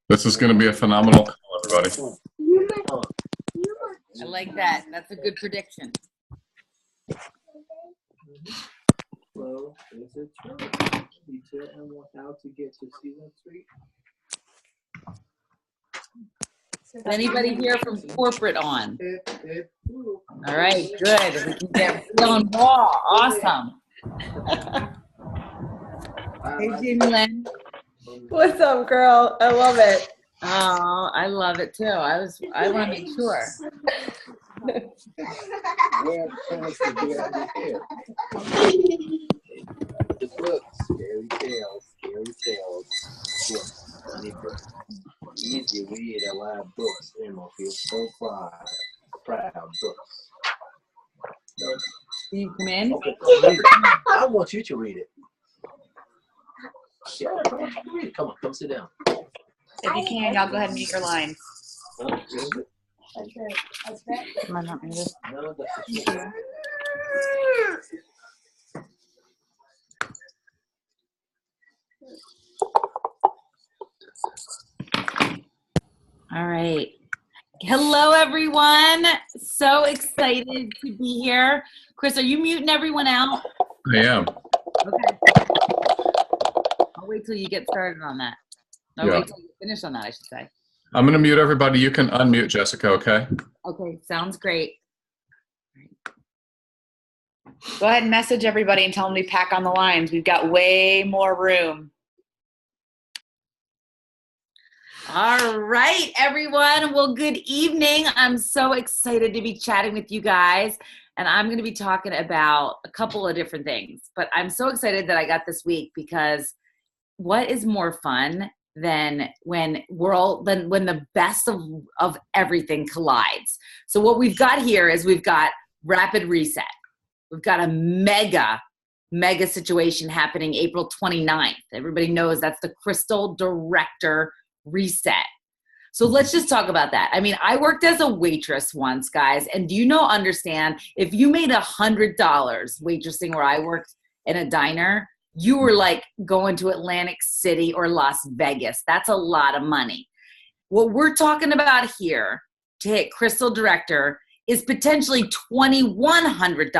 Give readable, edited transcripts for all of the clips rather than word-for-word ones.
This is going to be a phenomenal call, everybody. I like that. That's a good prediction. Hello, is it true? Detail and how to get to Season 3. Is anybody here from corporate on? All right, good. We can get feeling raw. Awesome. Hey, Jamie Lynn. What's up, girl? I love it. Oh, I love it too. I want to make sure. Where comes the beer out of here? The books, scary tales, books, funny books. Easy read a lot of books, Emma feels so proud books. Can you come in? Okay, I want you to read it. Yeah, come on, read it. Come on, come sit down. If you can, y'all go ahead and mute your lines. Is it? Am I not muted? No, that's a All right. Hello, everyone. So excited to be here. Chris, are you muting everyone out? I am. Okay. I'll wait till you get started on that. I'll wait till you finish on that, I should say. I'm going to mute everybody. You can unmute, Jessica, okay? Okay, sounds great. Go ahead and message everybody and tell them to pack on the lines. We've got way more room. All right, everyone. Well, good evening. I'm so excited to be chatting with you guys. And I'm going to be talking about a couple of different things. But I'm so excited that I got this week because what is more fun than when when the best of everything collides? So what we've got here is we've got rapid reset. We've got a mega situation happening April 29th. Everybody knows that's the Crystal Director Reset. So let's just talk about that. I mean, I worked as a waitress once, guys, and do you understand, if you made $100 waitressing where I worked in a diner, you were like going to Atlantic City or Las Vegas. That's a lot of money. What we're talking about here to hit Crystal Director is potentially $2,100.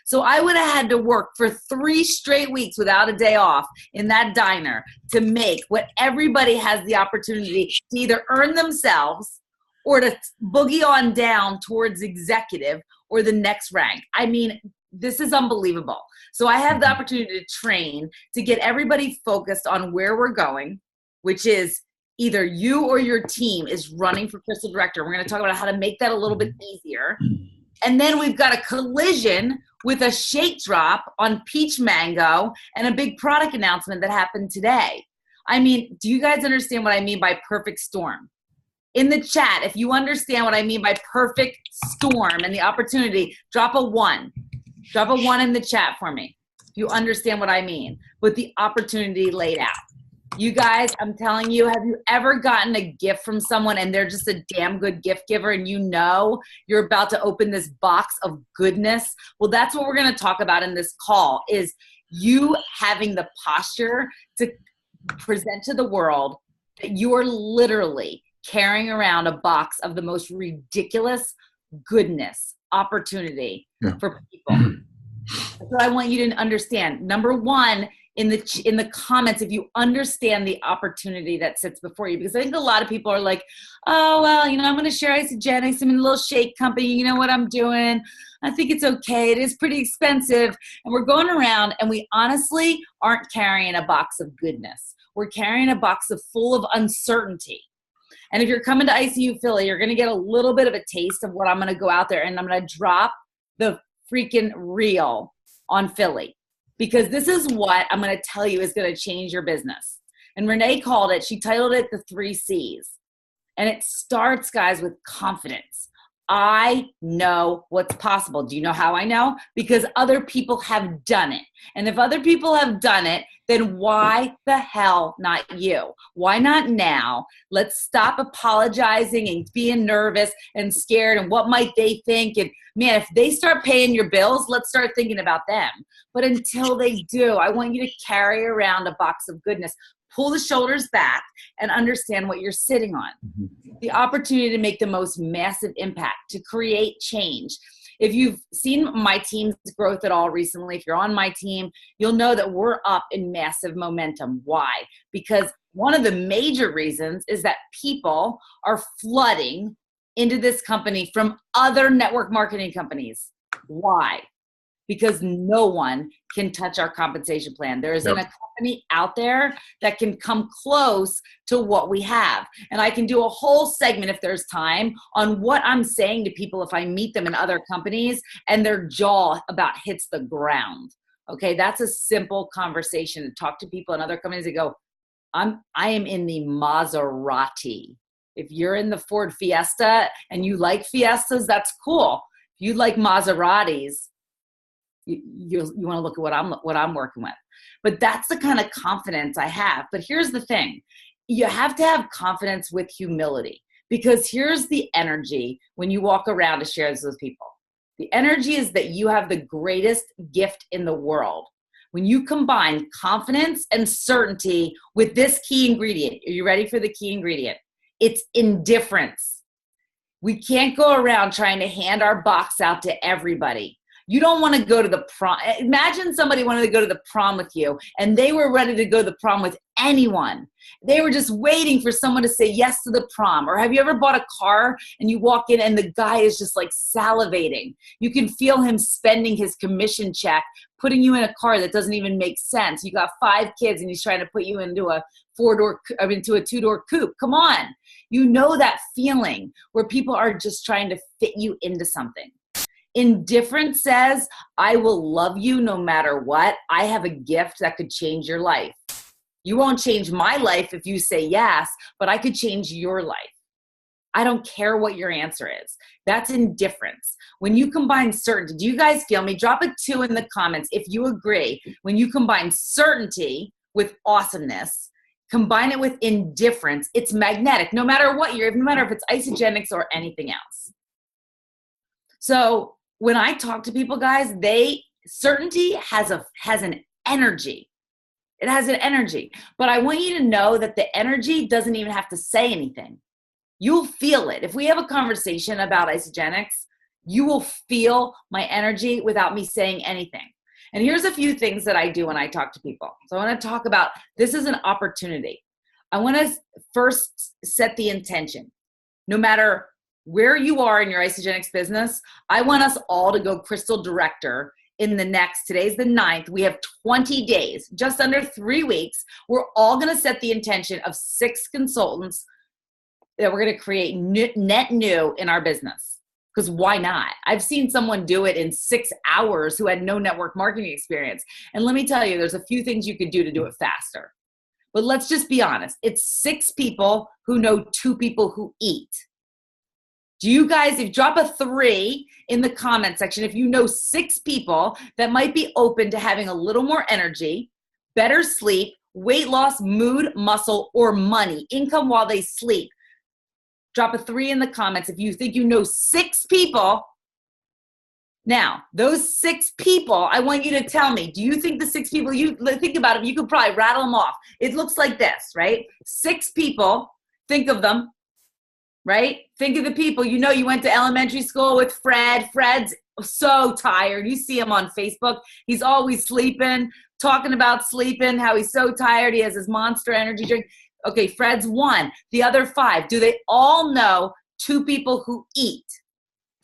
So I would have had to work for 3 straight weeks without a day off in that diner to make what everybody has the opportunity to either earn themselves or to boogie on down towards executive or the next rank. I mean, this is unbelievable. So I have the opportunity to train to get everybody focused on where we're going, which is either you or your team is running for Crystal Director. We're going to talk about how to make that a little bit easier. And then we've got a collision with a shake drop on peach mango and a big product announcement that happened today. I mean, do you guys understand what I mean by perfect storm? In the chat, if you understand what I mean by perfect storm and the opportunity, drop a 1. Drop a 1 in the chat for me if you understand what I mean with the opportunity laid out. You guys, I'm telling you, have you ever gotten a gift from someone and they're just a damn good gift giver and you know you're about to open this box of goodness? Well, that's what we're going to talk about in this call, is you having the posture to present to the world that you are literally carrying around a box of the most ridiculous goodness opportunity for people. So I want you to understand, number 1, in the comments, if you understand the opportunity that sits before you, because I think a lot of people are like, oh, well, I'm going to share isogenics. I'm in a little shake company. You know what I'm doing? I think it's okay. It is pretty expensive. And we're going around and we honestly aren't carrying a box of goodness. We're carrying a box full of uncertainty. And if you're coming to ICU Philly, you're going to get a little bit of a taste of what I'm going to go out there and I'm going to drop the freaking reel on Philly. Because this is what I'm going to tell you is going to change your business. And Renee called it, she titled it the 3 C's. And it starts, guys, with confidence. I know what's possible. Do you know how I know? Because other people have done it. And if other people have done it, then why the hell not you? Why not now? Let's stop apologizing and being nervous and scared and what might they think. And man, if they start paying your bills, let's start thinking about them. But until they do, I want you to carry around a box of goodness. Pull the shoulders back and understand what you're sitting on. The opportunity to make the most massive impact, to create change. If you've seen my team's growth at all recently, if you're on my team, you'll know that we're up in massive momentum. Why? Because one of the major reasons is that people are flooding into this company from other network marketing companies. Why? Because no one can touch our compensation plan. There isn't a company out there that can come close to what we have. And I can do a whole segment, if there's time, on what I'm saying to people if I meet them in other companies and their jaw about hits the ground. Okay, that's a simple conversation to talk to people in other companies that go, I am in the Maserati. If you're in the Ford Fiesta and you like Fiestas, that's cool. If you like Maseratis, you want to look at what I'm working with. But that's the kind of confidence I have. But here's the thing. You have to have confidence with humility, because here's the energy when you walk around to share this with people. The energy is that you have the greatest gift in the world. When you combine confidence and certainty with this key ingredient, are you ready for the key ingredient? It's indifference. We can't go around trying to hand our box out to everybody. You don't want to go to the prom. Imagine somebody wanted to go to the prom with you and they were ready to go to the prom with anyone. They were just waiting for someone to say yes to the prom. Or have you ever bought a car and you walk in and the guy is just like salivating? You can feel him spending his commission check, putting you in a car that doesn't even make sense. You got 5 kids and he's trying to put you into a 2-door coupe. Come on. You know that feeling where people are just trying to fit you into something. Indifference says, I will love you no matter what. I have a gift that could change your life. You won't change my life if you say yes, but I could change your life. I don't care what your answer is. That's indifference. When you combine certainty, do you guys feel me? Drop a 2 in the comments if you agree. When you combine certainty with awesomeness, combine it with indifference, it's magnetic, no matter what no matter if it's Isagenix or anything else. So when I talk to people, guys, certainty has an energy. It has an energy. But I want you to know that the energy doesn't even have to say anything. You'll feel it. If we have a conversation about Isagenix, you will feel my energy without me saying anything. And here's a few things that I do when I talk to people. So I want to talk about, this is an opportunity. I want to first set the intention. No matter where you are in your Isagenix business, I want us all to go Crystal Director in today's the 9th. We have 20 days, just under 3 weeks. We're all going to set the intention of 6 consultants that we're going to create net new in our business. Because why not? I've seen someone do it in 6 hours who had no network marketing experience. And let me tell you, there's a few things you could do to do it faster. But let's just be honest. It's 6 people who know 2 people who eat. Do you guys, if drop a 3 in the comment section, if you know 6 people that might be open to having a little more energy, better sleep, weight loss, mood, muscle, or money, income while they sleep. Drop a 3 in the comments if you think you know 6 people. Now, those 6 people, I want you to tell me, do you think the 6 people, you think about it, you could probably rattle them off. It looks like this, right? 6 people, think of them. Right? Think of the people, you went to elementary school with Fred. Fred's so tired. You see him on Facebook. He's always sleeping, talking about sleeping, how he's so tired. He has his Monster energy drink. Okay, Fred's 1. The other 5, do they all know 2 people who eat?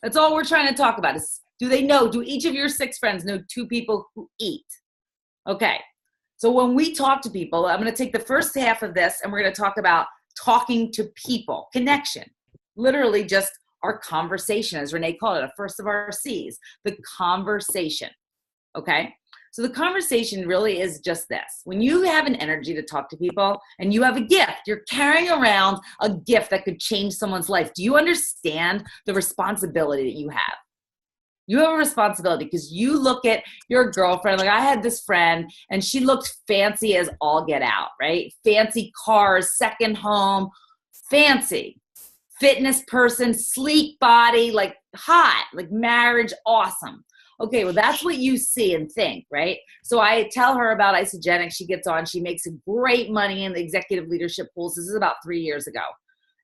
That's all we're trying to talk about is, do each of your 6 friends know 2 people who eat? Okay, so when we talk to people, I'm going to take the first half of this and we're going to talk about talking to people, connection, literally just our conversation, as Renee called it, the first of our C's, the conversation. Okay. So the conversation really is just this. When you have an energy to talk to people and you have a gift, you're carrying around a gift that could change someone's life. Do you understand the responsibility that you have? You have a responsibility because you look at your girlfriend. Like I had this friend and she looked fancy as all get out, right? Fancy cars, second home, fancy. Fitness person, sleek body, like hot, like marriage, awesome. Okay, well, that's what you see and think, right? So I tell her about Isagenix. She gets on. She makes great money in the executive leadership pools. This is about 3 years ago.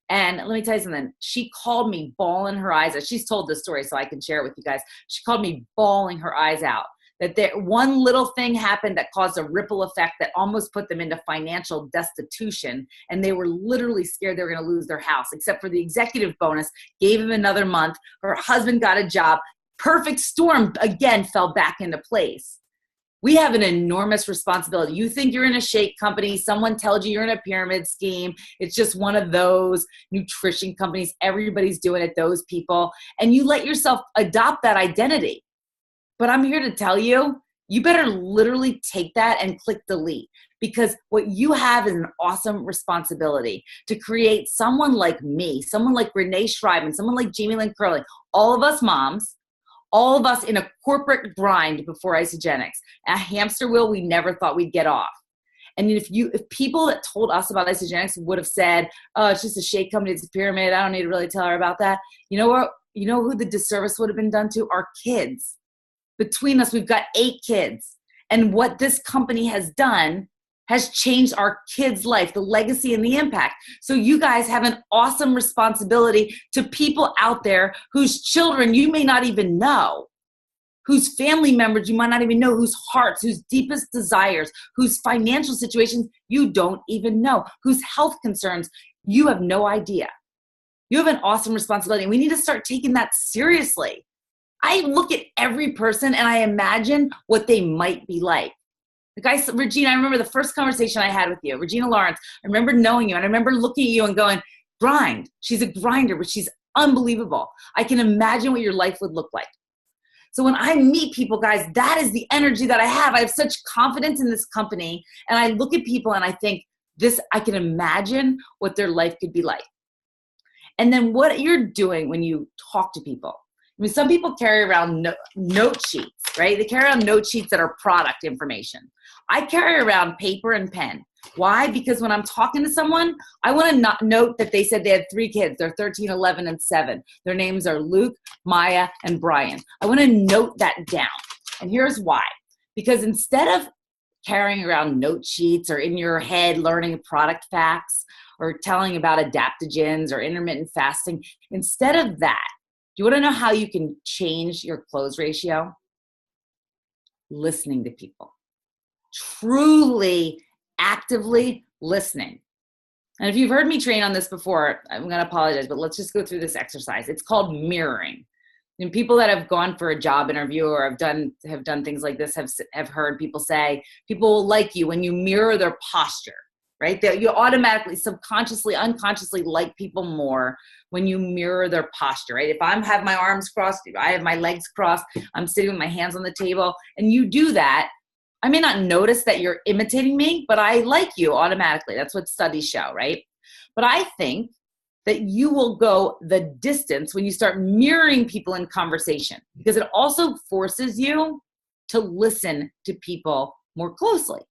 And let me tell you something. She called me bawling her eyes out. She's told this story, so I can share it with you guys. She called me bawling her eyes out. That there, one little thing happened that caused a ripple effect that almost put them into financial destitution. And they were literally scared they were going to lose their house, except for the executive bonus, gave him another month. Her husband got a job. Perfect storm again fell back into place. We have an enormous responsibility. You think you're in a shake company. Someone tells you you're in a pyramid scheme. It's just one of those nutrition companies. Everybody's doing it, those people. And you let yourself adopt that identity. But I'm here to tell you, you better literally take that and click delete, because what you have is an awesome responsibility to create someone like me, someone like Renee Schreiben, someone like Jamie Lynn Curley, all of us moms, all of us in a corporate grind before Isagenix, a hamster wheel we never thought we'd get off. And if people that told us about Isagenix would have said, oh, it's just a shake company, it's a pyramid, I don't need to really tell her about that. You know what? You know who the disservice would have been done to? Our kids. Between us, we've got 8 kids. And what this company has done has changed our kids' life, the legacy and the impact. So you guys have an awesome responsibility to people out there whose children you may not even know, whose family members you might not even know, whose hearts, whose deepest desires, whose financial situations you don't even know, whose health concerns you have no idea. You have an awesome responsibility. We need to start taking that seriously. I look at every person and I imagine what they might be like. Regina, I remember the first conversation I had with you, Regina Lawrence. I remember knowing you and I remember looking at you and going, grind. She's a grinder, but she's unbelievable. I can imagine what your life would look like. So when I meet people, guys, that is the energy that I have. I have such confidence in this company. And I look at people and I think I can imagine what their life could be like. And then what you're doing when you talk to people. I mean, some people carry around note sheets, right? They carry around note sheets that are product information. I carry around paper and pen. Why? Because when I'm talking to someone, I want to note that they said they had 3 kids. They're 13, 11, and 7. Their names are Luke, Maya, and Brian. I want to note that down. And here's why. Because instead of carrying around note sheets or in your head learning product facts or telling about adaptogens or intermittent fasting, instead of that, do you want to know how you can change your close ratio? Listening to people. Truly, actively listening. And if you've heard me train on this before, I'm going to apologize, but let's just go through this exercise. It's called mirroring. And people that have gone for a job interview or have done things like this have heard people say, people will like you when you mirror their posture. Right? That you automatically, subconsciously, unconsciously like people more when you mirror their posture, right? If I have my arms crossed, I have my legs crossed, I'm sitting with my hands on the table, and you do that, I may not notice that you're imitating me, but I like you automatically. That's what studies show, right? But I think that you will go the distance when you start mirroring people in conversation, because it also forces you to listen to people more closely.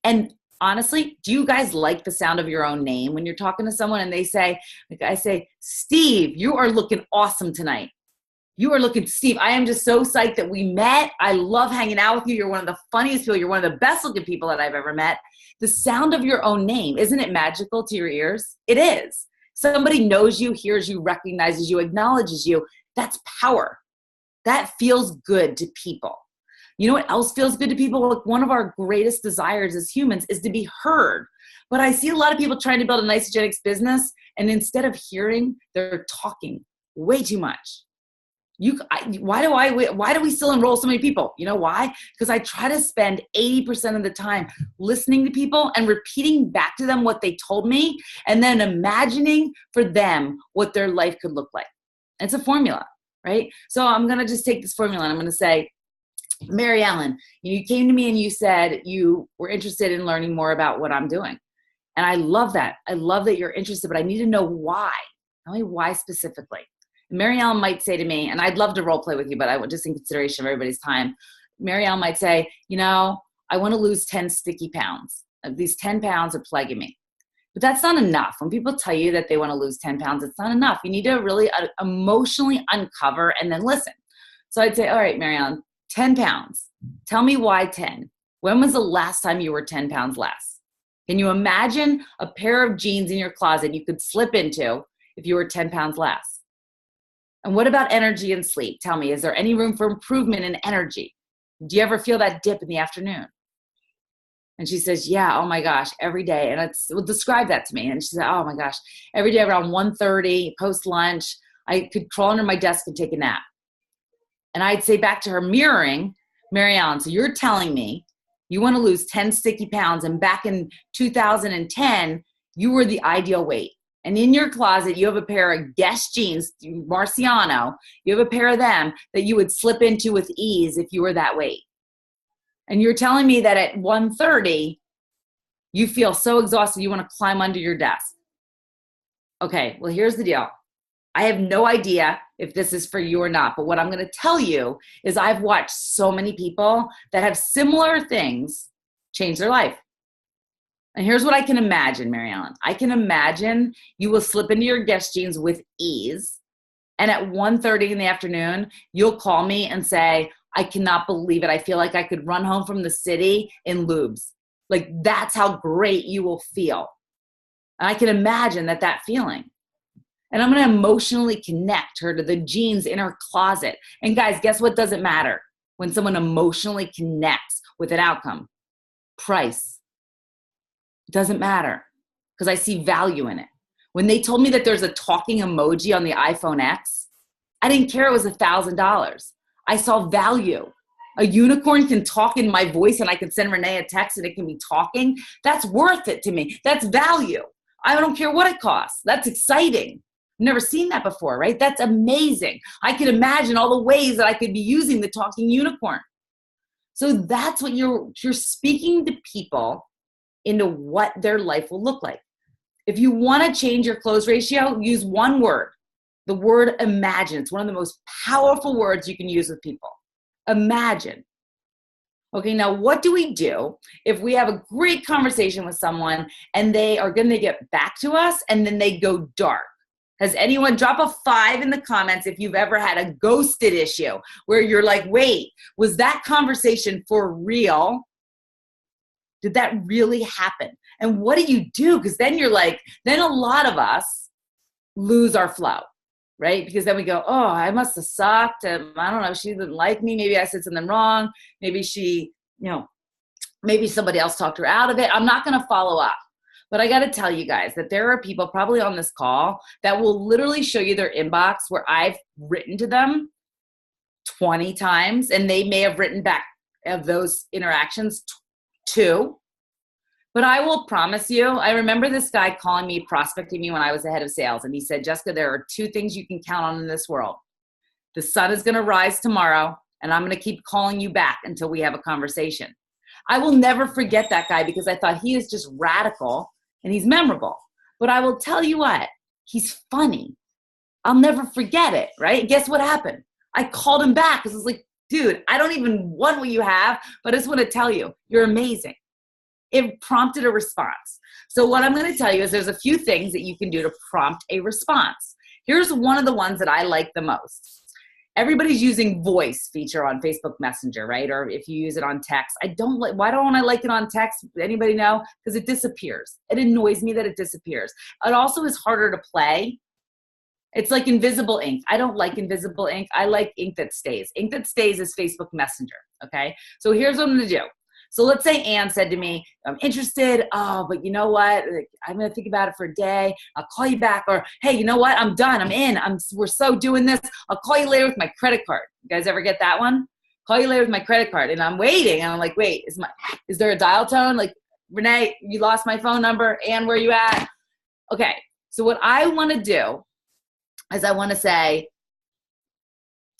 And honestly, do you guys like the sound of your own name when you're talking to someone and they say, like I say, Steve, you are looking awesome tonight. You are looking, Steve, I am just so psyched that we met. I love hanging out with you. You're one of the funniest people. You're one of the best looking people that I've ever met. The sound of your own name, isn't it magical to your ears? It is. Somebody knows you, hears you, recognizes you, acknowledges you. That's power. That feels good to people. You know what else feels good to people? Like one of our greatest desires as humans is to be heard. But I see a lot of people trying to build an Isagenix business, and instead of hearing, they're talking way too much. Why do we still enroll so many people? You know why? Because I try to spend 80% of the time listening to people and repeating back to them what they told me, and then imagining for them what their life could look like. It's a formula, right? So I'm going to just take this formula and I'm going to say, Mary Ellen, you came to me and you said you were interested in learning more about what I'm doing. And I love that. I love that you're interested, but I need to know why. Tell me why specifically. And Mary Ellen might say to me, and I'd love to role play with you, but I just in consideration of everybody's time, Mary Ellen might say, I want to lose 10 sticky pounds. These 10 pounds are plaguing me. But that's not enough. When people tell you that they want to lose 10 pounds, it's not enough. You need to really emotionally uncover and then listen. So I'd say, all right, Mary Ellen, 10 pounds. Tell me why 10. When was the last time you were 10 pounds less? Can you imagine a pair of jeans in your closet you could slip into if you were 10 pounds less? And what about energy and sleep? Tell me, is there any room for improvement in energy? Do you ever feel that dip in the afternoon? And she says, yeah, oh my gosh, every day. And well, describe that to me. And she said, oh my gosh, every day around 1:30, post lunch, I could crawl under my desk and take a nap. And I'd say back to her, mirroring, Mary Ellen, so you're telling me you want to lose 10 sticky pounds, and back in 2010, you were the ideal weight. And in your closet, you have a pair of Guess jeans, Marciano, you have a pair of them that you would slip into with ease if you were that weight. And you're telling me that at 1:30, you feel so exhausted you want to climb under your desk. Okay, well, here's the deal. I have no idea if this is for you or not, but what I'm going to tell you is I've watched so many people that have similar things change their life. And here's what I can imagine, Mary Ellen. I can imagine you will slip into your Guess jeans with ease, and at 1:30 in the afternoon, you'll call me and say, I cannot believe it. I feel like I could run home from the city in lubes. Like, that's how great you will feel. And I can imagine that feeling. And I'm going to emotionally connect her to the jeans in her closet. And guys, guess what doesn't matter when someone emotionally connects with an outcome? Price. It doesn't matter because I see value in it. When they told me that there's a talking emoji on the iPhone X, I didn't care it was $1,000. I saw value. A unicorn can talk in my voice and I can send Renee a text and it can be talking. That's worth it to me. That's value. I don't care what it costs. That's exciting. I've never seen that before, right? That's amazing. I can imagine all the ways that I could be using the talking unicorn. So that's what you're speaking to people into what their life will look like. If you want to change your close ratio, use one word, the word imagine. It's one of the most powerful words you can use with people. Imagine. Okay, now what do we do if we have a great conversation with someone and they are going to get back to us and then they go dark? Has anyone, drop a 5 in the comments if you've ever had a ghosted issue where you're like, wait, was that conversation for real? Did that really happen? And what do you do? Because then you're like, then a lot of us lose our flow, right? Because then we go, oh, I must have sucked. I don't know. She didn't like me. Maybe I said something wrong. Maybe she, maybe somebody else talked her out of it. I'm not going to follow up. But I got to tell you guys that there are people probably on this call that will literally show you their inbox where I've written to them 20 times and they may have written back of those interactions 2. But I will promise you, I remember this guy calling me, prospecting me when I was the head of sales. And he said, Jessica, there are 2 things you can count on in this world. The sun is going to rise tomorrow and I'm going to keep calling you back until we have a conversation. I will never forget that guy because I thought he is just radical and he's memorable. But I will tell you what, he's funny. I'll never forget it, right? Guess what happened? I called him back because I was like, dude, I don't even want what you have, but I just want to tell you, you're amazing. It prompted a response. So what I'm going to tell you is there's a few things that you can do to prompt a response. Here's one of the ones that I like the most. Everybody's using voice feature on Facebook Messenger, right? Or if you use it on text. Why don't I like it on text? Anybody know? Because it disappears. It annoys me that it disappears. It also is harder to play. It's like invisible ink. I don't like invisible ink. I like ink that stays. Ink that stays is Facebook Messenger, okay? So here's what I'm gonna do. So let's say Ann said to me, I'm interested, but you know what? I'm going to think about it for a day. I'll call you back. Or, hey, you know what? I'm done. I'm in. We're so doing this. I'll call you later with my credit card. You guys ever get that one? Call you later with my credit card. And I'm waiting. And I'm like, wait, is there a dial tone? Like, Renee, you lost my phone number. Ann, where you at? Okay. So what I want to do is I want to say,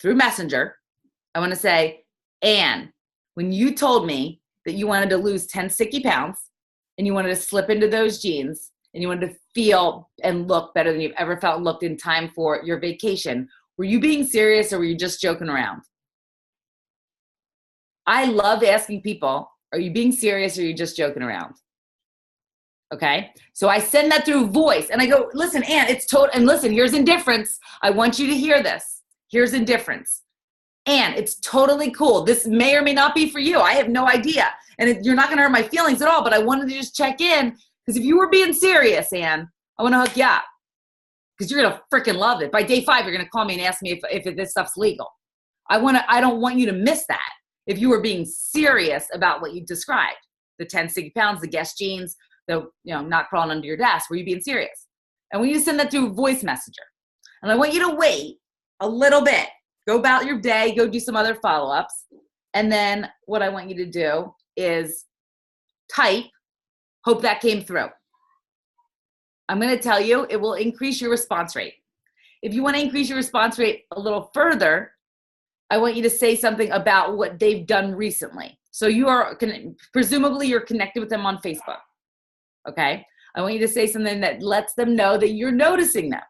through Messenger, I want to say, And when you told me that you wanted to lose 10 sticky pounds and you wanted to slip into those jeans and you wanted to feel and look better than you've ever felt and looked in time for your vacation, were you being serious or were you just joking around? I love asking people, are you being serious or are you just joking around? Okay. So I send that through voice and I go, listen, Ann, it's total. And listen, here's indifference. I want you to hear this. Here's indifference. And it's totally cool. This may or may not be for you. I have no idea. And you're not going to hurt my feelings at all, but I wanted to just check in because if you were being serious, Ann, I want to hook you up because you're going to freaking love it. By day 5, you're going to call me and ask me if this stuff's legal. I don't want you to miss that. If you were being serious about what you described, the 10 sticky pounds, the Guess jeans, the, not crawling under your desk, were you being serious? And when you send that through voice messenger, and I want you to wait a little bit, go about your day, go do some other follow-ups. And then what I want you to do is type, hope that came through. I'm going to tell you, it will increase your response rate. If you want to increase your response rate a little further, I want you to say something about what they've done recently. So presumably you're connected with them on Facebook. Okay. I want you to say something that lets them know that you're noticing them.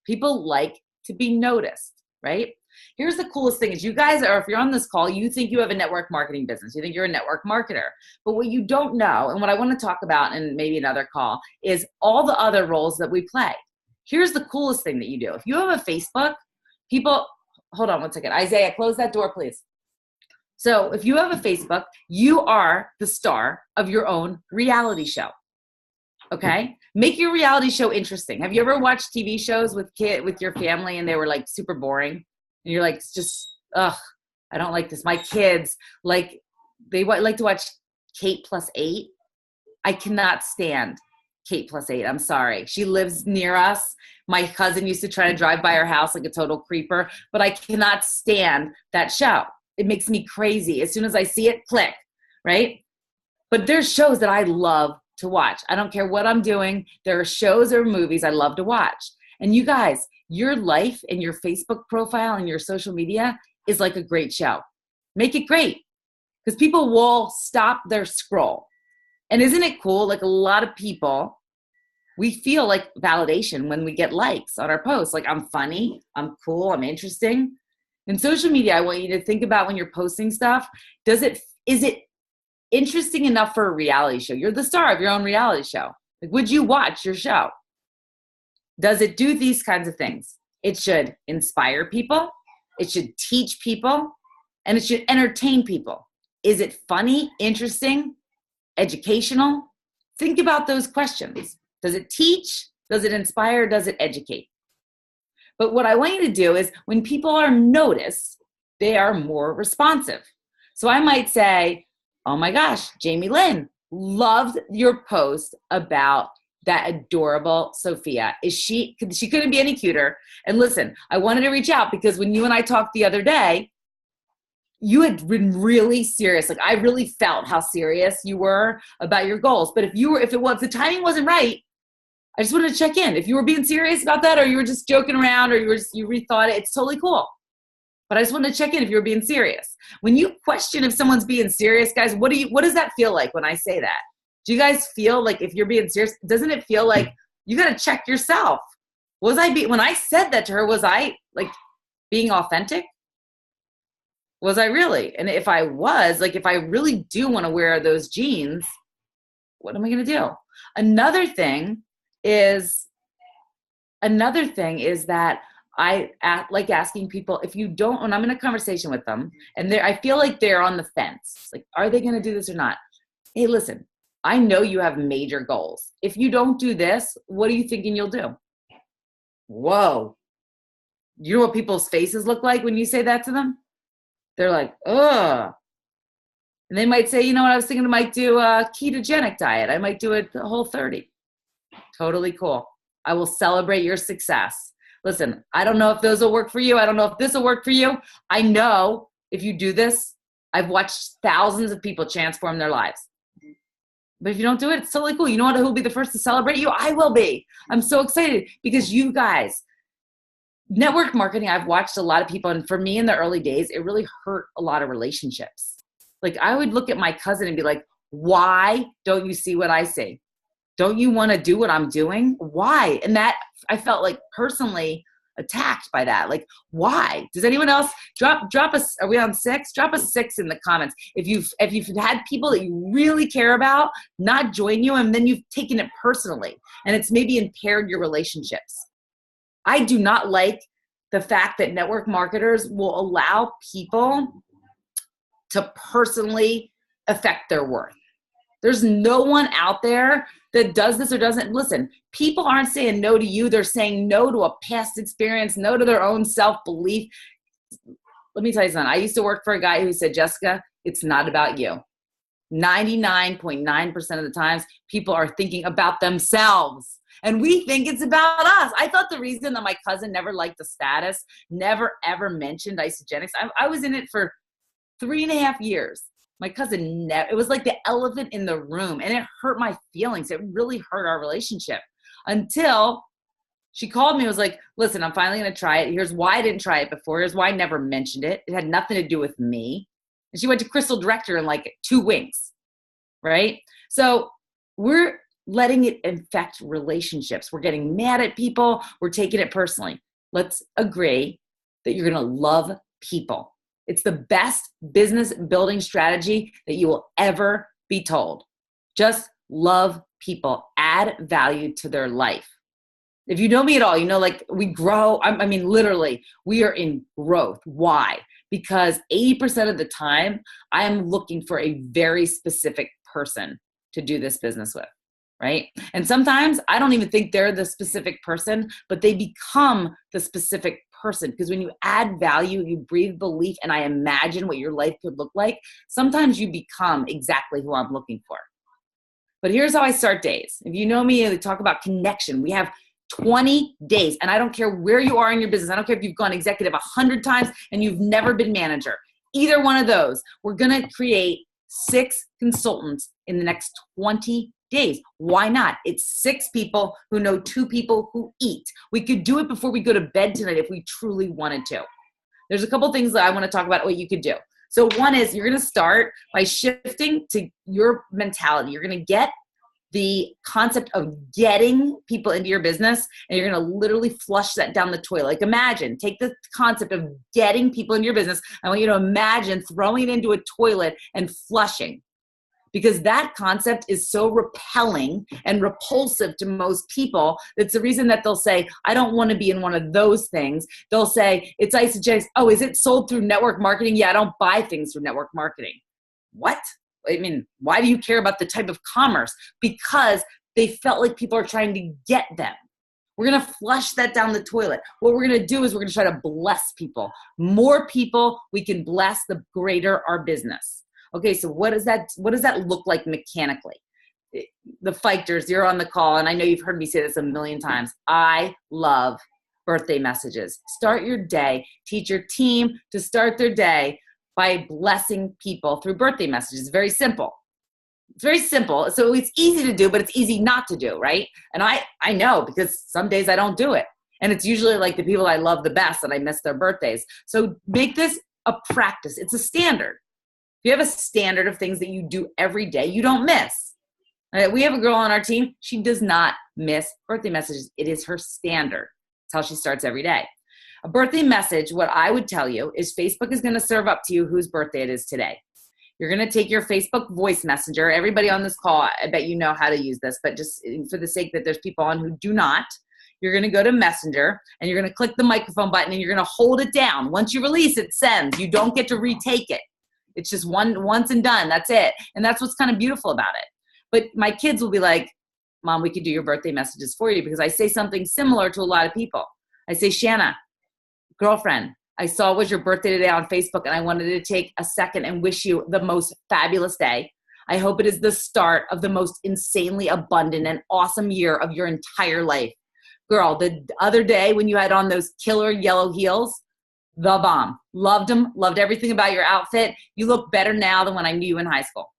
People like to be noticed, right? Here's the coolest thing is you guys are, if you're on this call, you think you have a network marketing business. You think you're a network marketer. But what you don't know, and what I want to talk about in maybe another call, is all the other roles that we play. Here's the coolest thing that you do. If you have a Facebook, people, hold on one second. Isaiah, close that door, please. So if you have a Facebook, you are the star of your own reality show. Okay? Make your reality show interesting. Have you ever watched TV shows with your family and they were like super boring? And you're like, just, ugh, I don't like this. My kids, they like to watch Kate plus 8. I cannot stand Kate plus 8. I'm sorry. She lives near us. My cousin used to try to drive by her house like a total creeper, but I cannot stand that show. It makes me crazy. As soon as I see it, click, right? But there's shows that I love to watch. I don't care what I'm doing. There are shows or movies I love to watch. And you guys, your life and your Facebook profile and your social media is like a great show. Make it great because people will stop their scroll. And isn't it cool? Like a lot of people, we feel like validation when we get likes on our posts. Like I'm funny, I'm cool, I'm interesting. In social media, I want you to think about when you're posting stuff, is it interesting enough for a reality show? You're the star of your own reality show. Like, would you watch your show? Does it do these kinds of things? It should inspire people. It should teach people. And it should entertain people. Is it funny, interesting, educational? Think about those questions. Does it teach? Does it inspire? Does it educate? But what I want you to do is when people are noticed, they are more responsive. So I might say, oh my gosh, Jamie Lynn, loved your post about that adorable Sophia. She couldn't be any cuter. And listen, I wanted to reach out because when you and I talked the other day, you had been really serious. Like I really felt how serious you were about your goals. But if the timing wasn't right, I just wanted to check in. If you were being serious about that or you were just joking around or you rethought it, it's totally cool. But I just wanted to check in if you were being serious. When you question if someone's being serious, guys, what does that feel like when I say that? Do you guys feel like if you're being serious, doesn't it feel like you got to check yourself? When I said that to her, was I like being authentic? Was I really? And if I was, like, if I really do want to wear those jeans, what am I going to do? Another thing is that I like asking people, if you don't, when I'm in a conversation with them and I feel like they're on the fence, like, are they going to do this or not? Hey, listen, I know you have major goals. If you don't do this, what are you thinking you'll do? Whoa. You know what people's faces look like when you say that to them? They're like, ugh. And they might say, you know what, I was thinking I might do a ketogenic diet. I might do a Whole30. Totally cool. I will celebrate your success. Listen, I don't know if those will work for you. I don't know if this will work for you. I know if you do this, I've watched thousands of people transform their lives. But if you don't do it, it's totally cool. You know what? Who will be the first to celebrate you? I will be. I'm so excited because you guys, network marketing, I've watched a lot of people, and for me in the early days, it really hurt a lot of relationships. Like I would look at my cousin and be like, why don't you see what I see? Don't you want to do what I'm doing? Why? And that I felt like personally attacked by that. Like, why? Does anyone else drop us? Are we on 6? Drop a 6 in the comments. If you've had people that you really care about not join you, and then you've taken it personally, and it's maybe impaired your relationships. I do not like the fact that network marketers will allow people to personally affect their worth. There's no one out there that does this or doesn't. Listen, people aren't saying no to you. They're saying no to a past experience, no to their own self-belief. Let me tell you something. I used to work for a guy who said, Jessica, it's not about you. 99.9% of the times, people are thinking about themselves. And we think it's about us. I thought the reason that my cousin never liked the status, never ever mentioned Isagenix, I was in it for 3.5 years. My cousin, it was like the elephant in the room, and it hurt my feelings. It really hurt our relationship until she called me and was like, listen, I'm finally going to try it. Here's why I didn't try it before. Here's why I never mentioned it. It had nothing to do with me. And she went to Crystal Director in like 2 weeks, right? So we're letting it infect relationships. We're getting mad at people. We're taking it personally. Let's agree that you're going to love people. It's the best business building strategy that you will ever be told. Just love people, add value to their life. If you know me at all, you know, like we grow. I mean, literally, we are in growth. Why? Because 80% of the time, I am looking for a very specific person to do this business with, right? And sometimes I don't even think they're the specific person, but they become the specific person, because when you add value, you breathe belief, and I imagine what your life could look like, sometimes you become exactly who I'm looking for. But here's how I start days. If you know me, we talk about connection. We have 20 days, and I don't care where you are in your business. I don't care if you've gone executive 100 times and you've never been manager. Either one of those, we're going to create 6 consultants in the next 20 days. Why not? It's 6 people who know 2 people who eat. We could do it before we go to bed tonight if we truly wanted to. There's a couple things that I want to talk about what you could do. So one is you're going to start by shifting to your mentality. You're going to get the concept of getting people into your business, and you're going to literally flush that down the toilet. Like imagine, take the concept of getting people into your business. I want you to imagine throwing it into a toilet and flushing. Because that concept is so repelling and repulsive to most people. That's the reason that they'll say, I don't want to be in one of those things. They'll say, it's Isagenix. Oh, is it sold through network marketing? Yeah, I don't buy things through network marketing. What? I mean, why do you care about the type of commerce? Because they felt like people are trying to get them. We're going to flush that down the toilet. What we're going to do is we're going to try to bless people. More people we can bless, the greater our business. Okay, so what does that look like mechanically? The fighters, you're on the call, and I know you've heard me say this a million times. I love birthday messages. Start your day. Teach your team to start their day by blessing people through birthday messages. Very simple. It's very simple. So it's easy to do, but it's easy not to do, right? And I know, because some days I don't do it. And it's usually like the people I love the best that I miss their birthdays. So make this a practice. It's a standard. If you have a standard of things that you do every day, you don't miss. Right? We have a girl on our team. She does not miss birthday messages. It is her standard. It's how she starts every day. A birthday message, what I would tell you is Facebook is going to serve up to you whose birthday it is today. You're going to take your Facebook voice messenger. Everybody on this call, I bet you know how to use this, but just for the sake that there's people on who do not, you're going to go to Messenger and you're going to click the microphone button and you're going to hold it down. Once you release it, sends. You don't get to retake it. It's just once and done. That's it. And that's what's kind of beautiful about it. But my kids will be like, Mom, we could do your birthday messages for you, because I say something similar to a lot of people. I say, Shanna, girlfriend, I saw it was your birthday today on Facebook, and I wanted to take a second and wish you the most fabulous day. I hope it is the start of the most insanely abundant and awesome year of your entire life. Girl, the other day when you had on those killer yellow heels, the bomb. Loved them. Loved everything about your outfit. You look better now than when I knew you in high school.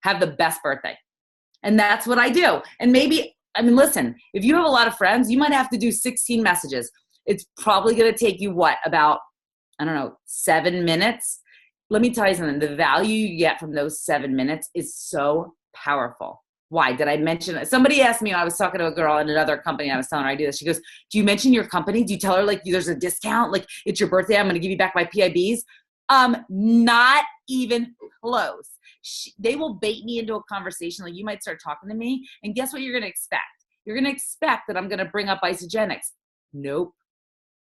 Have the best birthday. And that's what I do. And maybe, I mean, listen, if you have a lot of friends, you might have to do 16 messages. It's probably going to take you about, I don't know, 7 minutes. Let me tell you something. The value you get from those 7 minutes is so powerful. Why? Did I mention it? Somebody asked me, I was talking to a girl in another company. I was telling her I do this. She goes, do you mention your company? Do you tell her like there's a discount? Like it's your birthday. I'm going to give you back my PIBs. Not even close. They will bait me into a conversation. Like you might start talking to me and guess what you're going to expect? You're going to expect that I'm going to bring up Isagenix. Nope.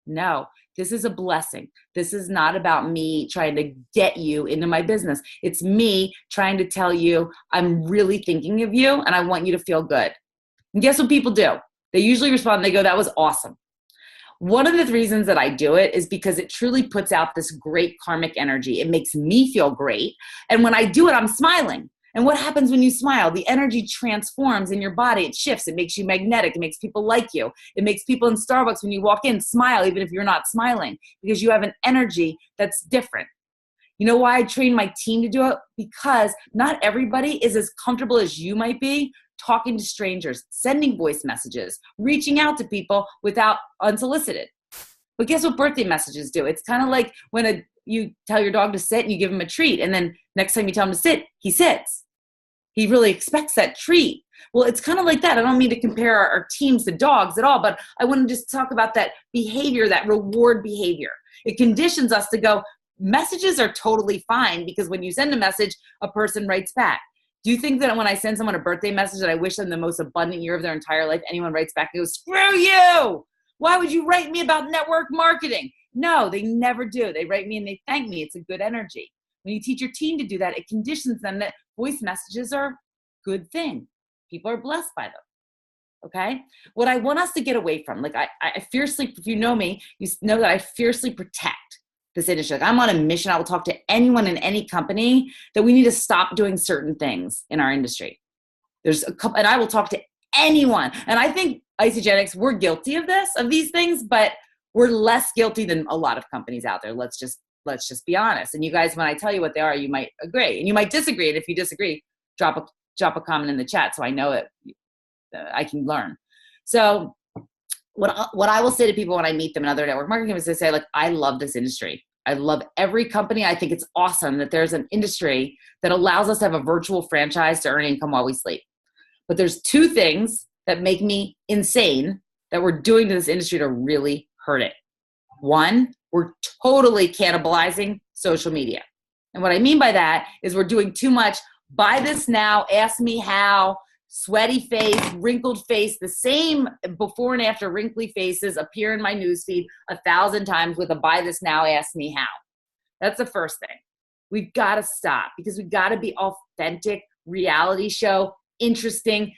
No, this is a blessing. This is not about me trying to get you into my business. It's me trying to tell you I'm really thinking of you and I want you to feel good. And guess what people do? They usually respond and they go, that was awesome. One of the reasons that I do it is because it truly puts out this great karmic energy. It makes me feel great. And when I do it, I'm smiling. And what happens when you smile? The energy transforms in your body. It shifts. It makes you magnetic. It makes people like you. It makes people in Starbucks, when you walk in, smile even if you're not smiling because you have an energy that's different. You know why I train my team to do it? Because not everybody is as comfortable as you might be talking to strangers, sending voice messages, reaching out to people without unsolicited. But guess what birthday messages do? It's kind of like when you tell your dog to sit and you give him a treat, and then next time you tell him to sit, he sits. He really expects that treat. Well, it's kind of like that. I don't mean to compare our teams to dogs at all, but I want to just talk about that behavior, that reward behavior. It conditions us to go, messages are totally fine because when you send a message, a person writes back. Do you think that when I send someone a birthday message that I wish them the most abundant year of their entire life, anyone writes back and goes, screw you! Why would you write me about network marketing? No, they never do. They write me and they thank me. It's a good energy. When you teach your team to do that, it conditions them that voice messages are a good thing. People are blessed by them. Okay? What I want us to get away from, like I fiercely, if you know me, you know that I fiercely protect this industry. Like I'm on a mission. I will talk to anyone in any company that we need to stop doing certain things in our industry. There's a couple, and I will talk to anyone. And I think Isagenix, we're guilty of these things, but we're less guilty than a lot of companies out there. Let's just be honest. And you guys, when I tell you what they are, you might agree and you might disagree. And if you disagree, drop a comment in the chat so I know it. I can learn. So what I will say to people when I meet them in other network marketing is they say, like, I love this industry. I love every company. I think it's awesome that there's an industry that allows us to have a virtual franchise to earn income while we sleep. But there's two things that make me insane that we're doing to this industry to really hurt it. One, we're totally cannibalizing social media. And what I mean by that is we're doing too much buy this now, ask me how, sweaty face, wrinkled face, the same before and after wrinkly faces appear in my newsfeed 1,000 times with a buy this now, ask me how. That's the first thing. We've got to stop because we've got to be authentic, reality show, interesting.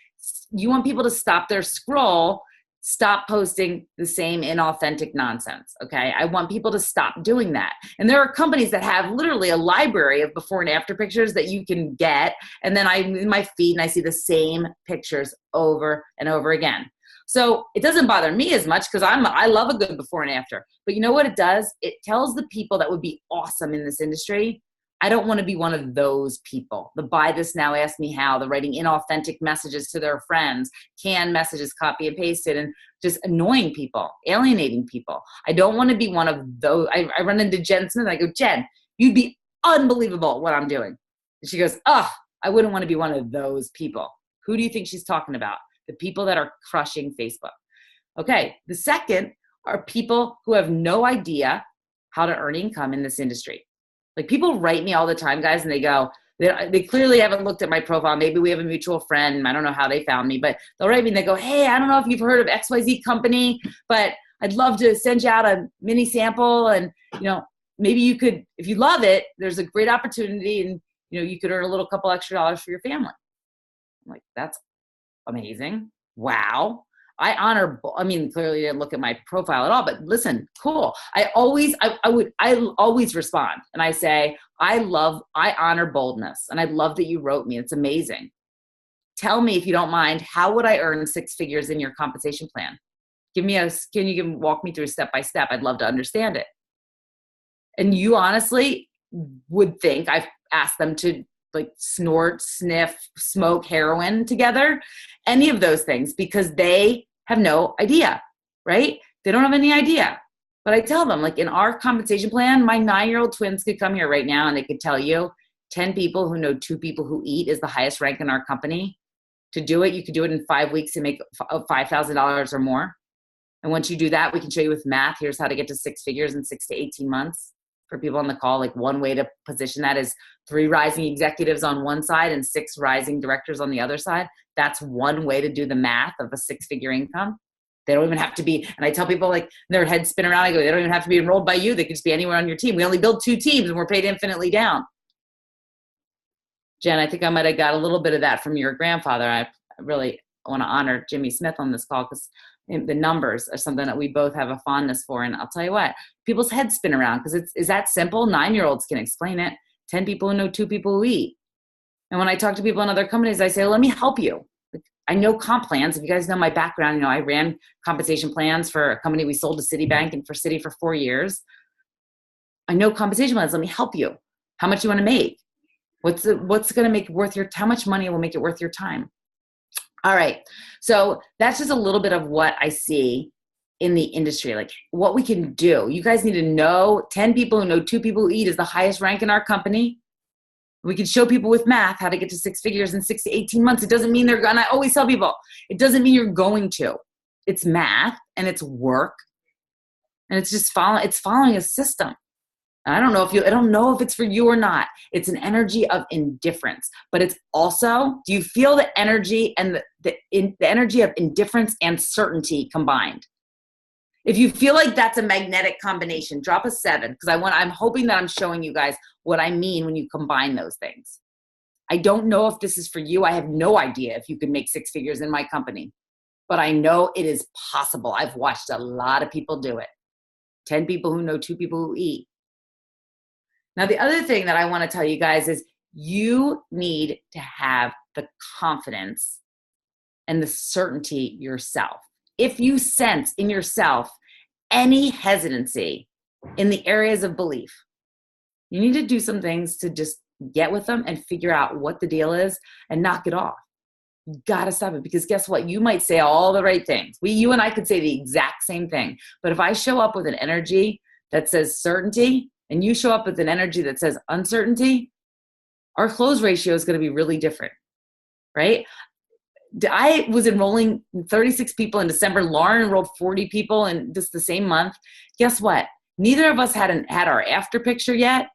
You want people to stop their scroll, stop posting the same inauthentic nonsense, okay? I want people to stop doing that. And there are companies that have literally a library of before and after pictures that you can get, and then I'm in my feed and I see the same pictures over and over again. So it doesn't bother me as much because I love a good before and after. But you know what it does? It tells the people that would be awesome in this industry, I don't want to be one of those people. The buy this now, ask me how, the writing inauthentic messages to their friends, canned messages, copy and pasted, and just annoying people, alienating people. I don't want to be one of those. I run into Jen Smith and I go, Jen, you'd be unbelievable at what I'm doing. And she goes, oh, I wouldn't want to be one of those people. Who do you think she's talking about? The people that are crushing Facebook. Okay, the second are people who have no idea how to earn income in this industry. Like people write me all the time, guys, and they go, they clearly haven't looked at my profile. Maybe we have a mutual friend. I don't know how they found me, but they'll write me and they go, hey, I don't know if you've heard of XYZ company, but I'd love to send you out a mini sample. And, maybe you could, if you love it, there's a great opportunity and, you could earn a little couple extra dollars for your family. I'm like, that's amazing. Wow. Clearly didn't look at my profile at all, but listen, cool. I always respond and I say, I honor boldness and I love that you wrote me. It's amazing. Tell me if you don't mind, how would I earn 6 figures in your compensation plan? Can you walk me through step by step? I'd love to understand it. And you honestly would think I've asked them to like snort, sniff, smoke heroin together, any of those things, because they have no idea, right? They don't have any idea. But I tell them, like in our compensation plan, my 9-year-old twins could come here right now and they could tell you 10 people who know 2 people who eat is the highest rank in our company. To do it, you could do it in 5 weeks and make $5,000 or more. And once you do that, we can show you with math. Here's how to get to 6 figures in 6 to 18 months. For people on the call, like one way to position that is 3 rising executives on one side and 6 rising directors on the other side. That's one way to do the math of a 6-figure income. They don't even have to be, and I tell people like their heads spin around, I go, they don't even have to be enrolled by you. They could just be anywhere on your team. We only build 2 teams and we're paid infinitely down. Jen, I think I might have got a little bit of that from your grandfather. I really want to honor Jimmy Smith on this call because the numbers are something that we both have a fondness for. And I'll tell you what, people's heads spin around because is that simple? 9-year-olds can explain it. 10 people who know 2 people who eat. And when I talk to people in other companies, I say, let me help you. I know comp plans. If you guys know my background, I ran compensation plans for a company we sold to Citibank and for Citi for 4 years. I know compensation plans. Let me help you. How much you want to make? What's going to make it worth how much money will make it worth your time? All right. So that's just a little bit of what I see in the industry, like what we can do. You guys need to know 10 people who know 2 people who eat is the highest rank in our company. We can show people with math how to get to 6 figures in 6 to 18 months. It doesn't mean they're going to, I always tell people, it doesn't mean you're going to. It's math and it's work. And it's just following a system. I don't know if it's for you or not. It's an energy of indifference, but it's also, do you feel the energy and the energy of indifference and certainty combined? If you feel like that's a magnetic combination, drop a 7 because I'm hoping that I'm showing you guys what I mean when you combine those things. I don't know if this is for you. I have no idea if you can make 6 figures in my company, but I know it is possible. I've watched a lot of people do it. 10 people who know 2 people who eat. Now, the other thing that I want to tell you guys is you need to have the confidence and the certainty yourself. If you sense in yourself any hesitancy in the areas of belief, you need to do some things to just get with them and figure out what the deal is and knock it off. You gotta stop it because guess what? You might say all the right things. You and I could say the exact same thing. But if I show up with an energy that says certainty and you show up with an energy that says uncertainty, our close ratio is going to be really different, right? I was enrolling 36 people in December. Lauren enrolled 40 people in just the same month. Guess what? Neither of us had our after picture yet.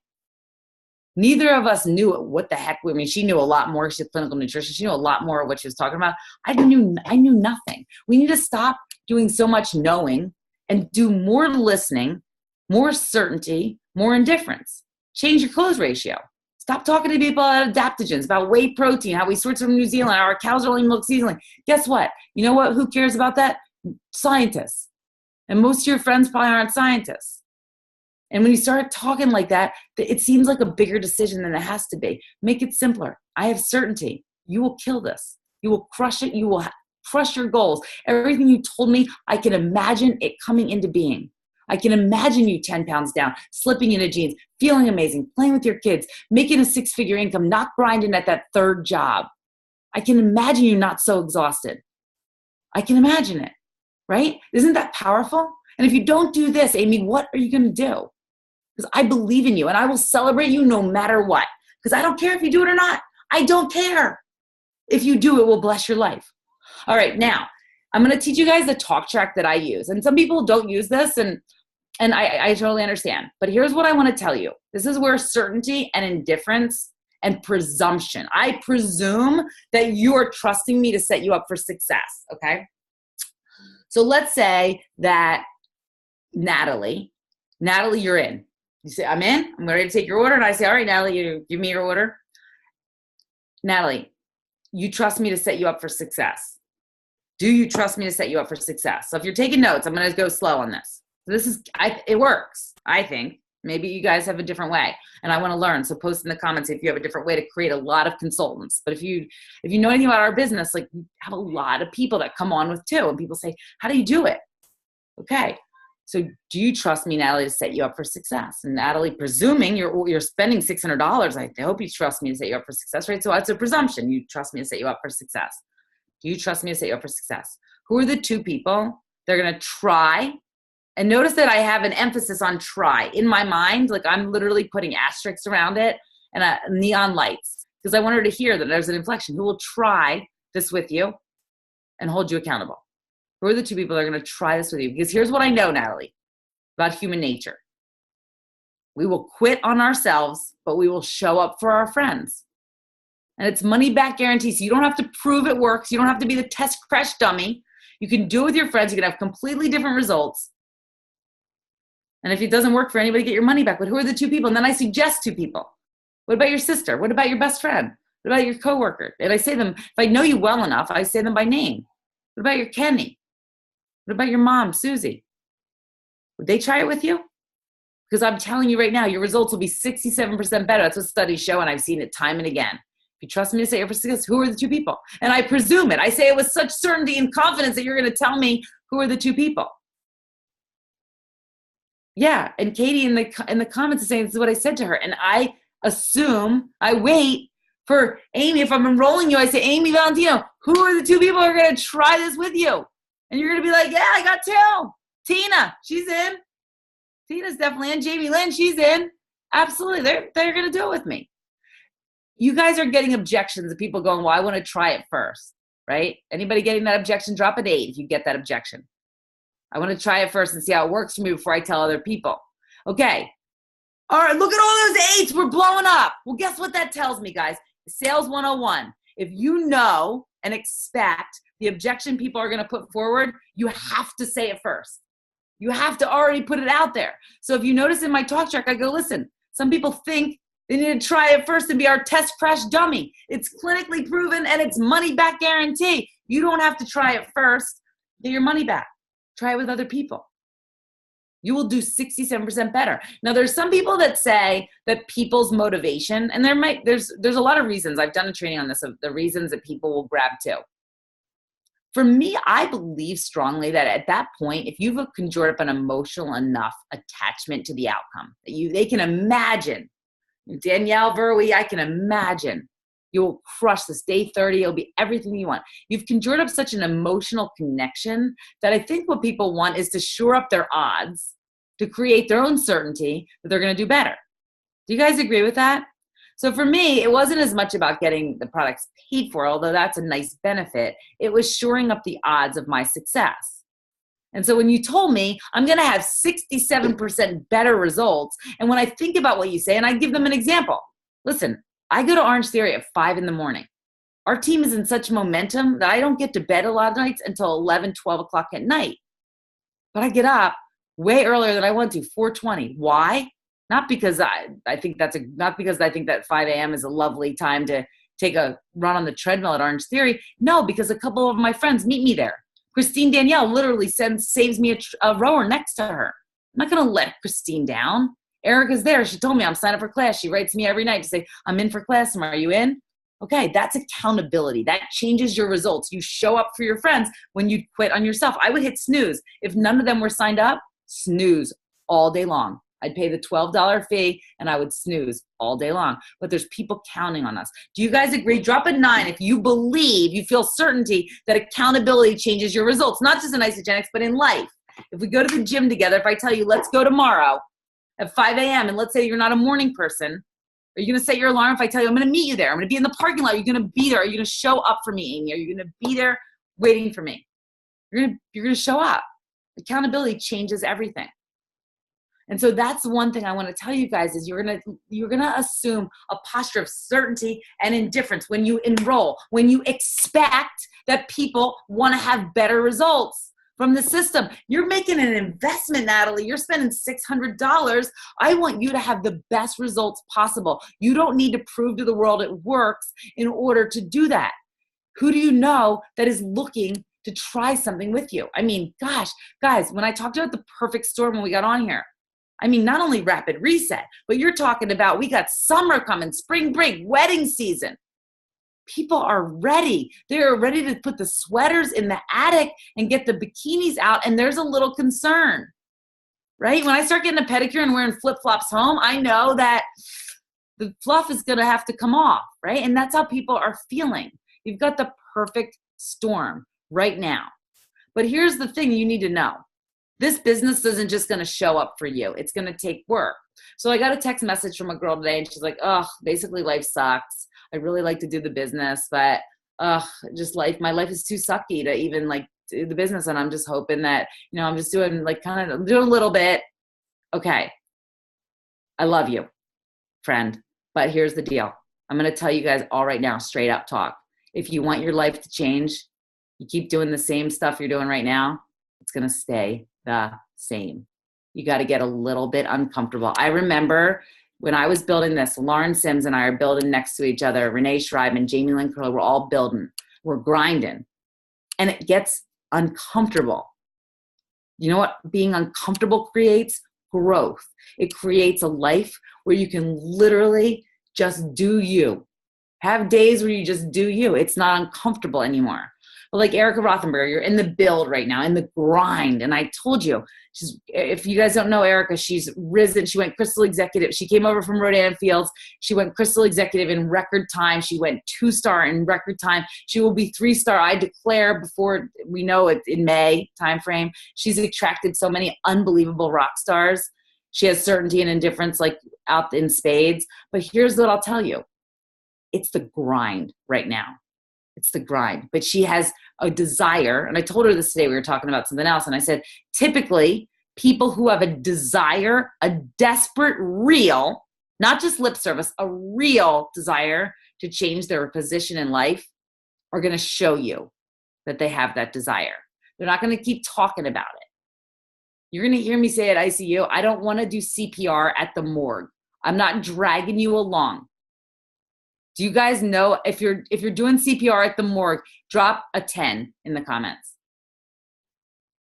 Neither of us knew what the heck. I mean, she knew a lot more. She's clinical nutrition. She knew a lot more of what she was talking about. I knew nothing. We need to stop doing so much knowing and do more listening, more certainty, more indifference. Change your close ratio. Stop talking to people about adaptogens, about whey protein, how we switch from New Zealand, how our cows are only milk seasoning. Guess what? You know what? Who cares about that? Scientists. And most of your friends probably aren't scientists. And when you start talking like that, it seems like a bigger decision than it has to be. Make it simpler. I have certainty. You will kill this. You will crush it. You will crush your goals. Everything you told me, I can imagine it coming into being. I can imagine you 10 pounds down, slipping into jeans, feeling amazing, playing with your kids, making a 6-figure income, not grinding at that 3rd job. I can imagine you not so exhausted. I can imagine it, right? Isn't that powerful? And if you don't do this, Amy, what are you going to do? Because I believe in you and I will celebrate you no matter what. Because I don't care if you do it or not. I don't care. If you do, it will bless your life. All right, now, I'm going to teach you guys the talk track that I use. And some people don't use this, and I totally understand. But here's what I want to tell you. This is where certainty and indifference and presumption. I presume that you are trusting me to set you up for success, okay? So let's say that Natalie, you're in. You say, I'm in. I'm ready to take your order. And I say, all right, Natalie, you give me your order. Natalie, you trust me to set you up for success. Do you trust me to set you up for success? So if you're taking notes, I'm going to go slow on this. It works, I think. Maybe you guys have a different way, and I want to learn. So post in the comments if you have a different way to create a lot of consultants. But if you know anything about our business, like you have a lot of people that come on with too, and people say, how do you do it? Okay. So do you trust me, Natalie, to set you up for success? And Natalie, presuming you're spending $600, I hope you trust me to set you up for success, right? So it's a presumption. You trust me to set you up for success. Do you trust me to set you up for success? Who are the 2 people that are going to try And notice that I have an emphasis on try in my mind. Like I'm literally putting asterisks around it and neon lights because I want her to hear that there's an inflection. Who will try this with you and hold you accountable? Who are the two people that are going to try this with you? Because here's what I know, Natalie, about human nature. We will quit on ourselves, but we will show up for our friends. And it's money back guarantee. So you don't have to prove it works. You don't have to be the test crash dummy. You can do it with your friends. You can have completely different results. And if it doesn't work for anybody, get your money back. But who are the two people? And then I suggest two people. What about your sister? What about your best friend? What about your coworker? And I say them, if I know you well enough, I say them by name. What about your Kenny? What about your mom, Susie? Would they try it with you? Because I'm telling you right now, your results will be 67% better. That's what studies show, and I've seen it time and again. If you trust me to say it for success, who are the two people? And I presume it. I say it with such certainty and confidence that you're going to tell me who are the two people. Yeah, and Katie in the comments is saying this is what I said to her, and I assume I wait for Amy. If I'm enrolling you, I say, Amy Valentino, who are the two people who are going to try this with you? And you're going to be like, yeah, I got two. Tina, she's in. Tina's definitely in. Jamie Lynn, she's in. Absolutely, they're going to do it with me. You guys are getting objections of people going, well, I want to try it first, right? Anybody getting that objection? Drop an 8 if you get that objection. I want to try it first and see how it works for me before I tell other people. Okay. All right, look at all those 8s. We're blowing up. Well, guess what that tells me, guys? Sales 101. If you know and expect the objection people are going to put forward, you have to say it first. You have to already put it out there. So if you notice in my talk track, I go, listen, some people think they need to try it first and be our test crash dummy. It's clinically proven and it's money back guarantee. You don't have to try it first. Get your money back. Try it with other people. You will do 67% better. Now, there's some people that say that people's motivation, and there's a lot of reasons. I've done a training on this of the reasons that people will grab to. For me, I believe strongly that at that point, if you've conjured up an emotional enough attachment to the outcome, that they can imagine, Danielle Verwee, I can imagine you'll crush this day 30. It'll be everything you want. You've conjured up such an emotional connection that I think what people want is to shore up their odds, to create their own certainty that they're going to do better. Do you guys agree with that? So for me, it wasn't as much about getting the products paid for, although that's a nice benefit. It was shoring up the odds of my success. And so when you told me I'm going to have 67% better results, and when I think about what you say, and I give them an example, listen, I go to Orange Theory at 5 in the morning. Our team is in such momentum that I don't get to bed a lot of nights until 11, 12 o'clock at night. But I get up way earlier than I want to, 4:20. Why? Not because I think that 5 a.m. is a lovely time to take a run on the treadmill at Orange Theory. No, because a couple of my friends meet me there. Christine Danielle literally saves me a rower next to her. I'm not going to let Christine down. Erica's there. She told me I'm signed up for class. She writes me every night to say, I'm in for class tomorrow. Are you in? Okay, that's accountability. That changes your results. You show up for your friends when you quit on yourself. I would hit snooze. If none of them were signed up, snooze all day long. I'd pay the $12 fee and I would snooze all day long. But there's people counting on us. Do you guys agree? Drop a 9 if you believe, you feel certainty that accountability changes your results, not just in isogenics, but in life. If we go to the gym together, if I tell you, let's go tomorrow at 5 a.m., and let's say you're not a morning person, are you going to set your alarm if I tell you I'm going to meet you there? I'm going to be in the parking lot. Are you going to be there? Are you going to show up for me, Amy? Are you going to be there waiting for me? You're going to show up. Accountability changes everything. And so that's one thing I want to tell you guys is you're going to assume a posture of certainty and indifference when you enroll, when you expect that people want to have better results from the system. You're making an investment, Natalie. You're spending $600. I want you to have the best results possible. You don't need to prove to the world it works in order to do that. Who do you know that is looking to try something with you? I mean, gosh, guys, when I talked about the perfect storm when we got on here, I mean, not only rapid reset, but you're talking about we got summer coming, spring break, wedding season. People are ready. They're ready to put the sweaters in the attic and get the bikinis out, and there's a little concern, right? When I start getting a pedicure and wearing flip-flops home, I know that the fluff is going to have to come off, right? And that's how people are feeling. You've got the perfect storm right now. But here's the thing you need to know. This business isn't just going to show up for you. It's going to take work. So I got a text message from a girl today, and she's like, oh, basically life sucks. I really like to do the business, but just my life is too sucky to even like do the business. And I'm just hoping that, I'm just doing like doing a little bit. Okay. I love you, friend. But here's the deal. I'm going to tell you guys all right now, straight up talk. If you want your life to change, you keep doing the same stuff you're doing right now, it's going to stay the same. You got to get a little bit uncomfortable. I remember when I was building this, Lauren Sims and I are building next to each other. Renee Schreiber, Jamie Lynn Curl, we're all building. We're grinding. And it gets uncomfortable. You know what being uncomfortable creates? Growth. It creates a life where you can literally just do you. Have days where you just do you. It's not uncomfortable anymore. But like Erica Rothenberger, you're in the build right now, in the grind. And I told you, if you guys don't know Erica, she's risen. She went Crystal Executive. She came over from Rodan Fields. She went Crystal Executive in record time. She went 2-star in record time. She will be 3-star. I declare before we know it in May timeframe. She's attracted so many unbelievable rock stars. She has certainty and indifference like out in spades. But here's what I'll tell you. It's the grind right now. It's the grind. But she has a desire, and I told her this today, we were talking about something else, and I said, typically, people who have a desire, a desperate, real, not just lip service, a real desire to change their position in life are going to show you that they have that desire. They're not going to keep talking about it. You're going to hear me say at ICU, I don't want to do CPR at the morgue. I'm not dragging you along. Do you guys know if you're doing CPR at the morgue, drop a 10 in the comments.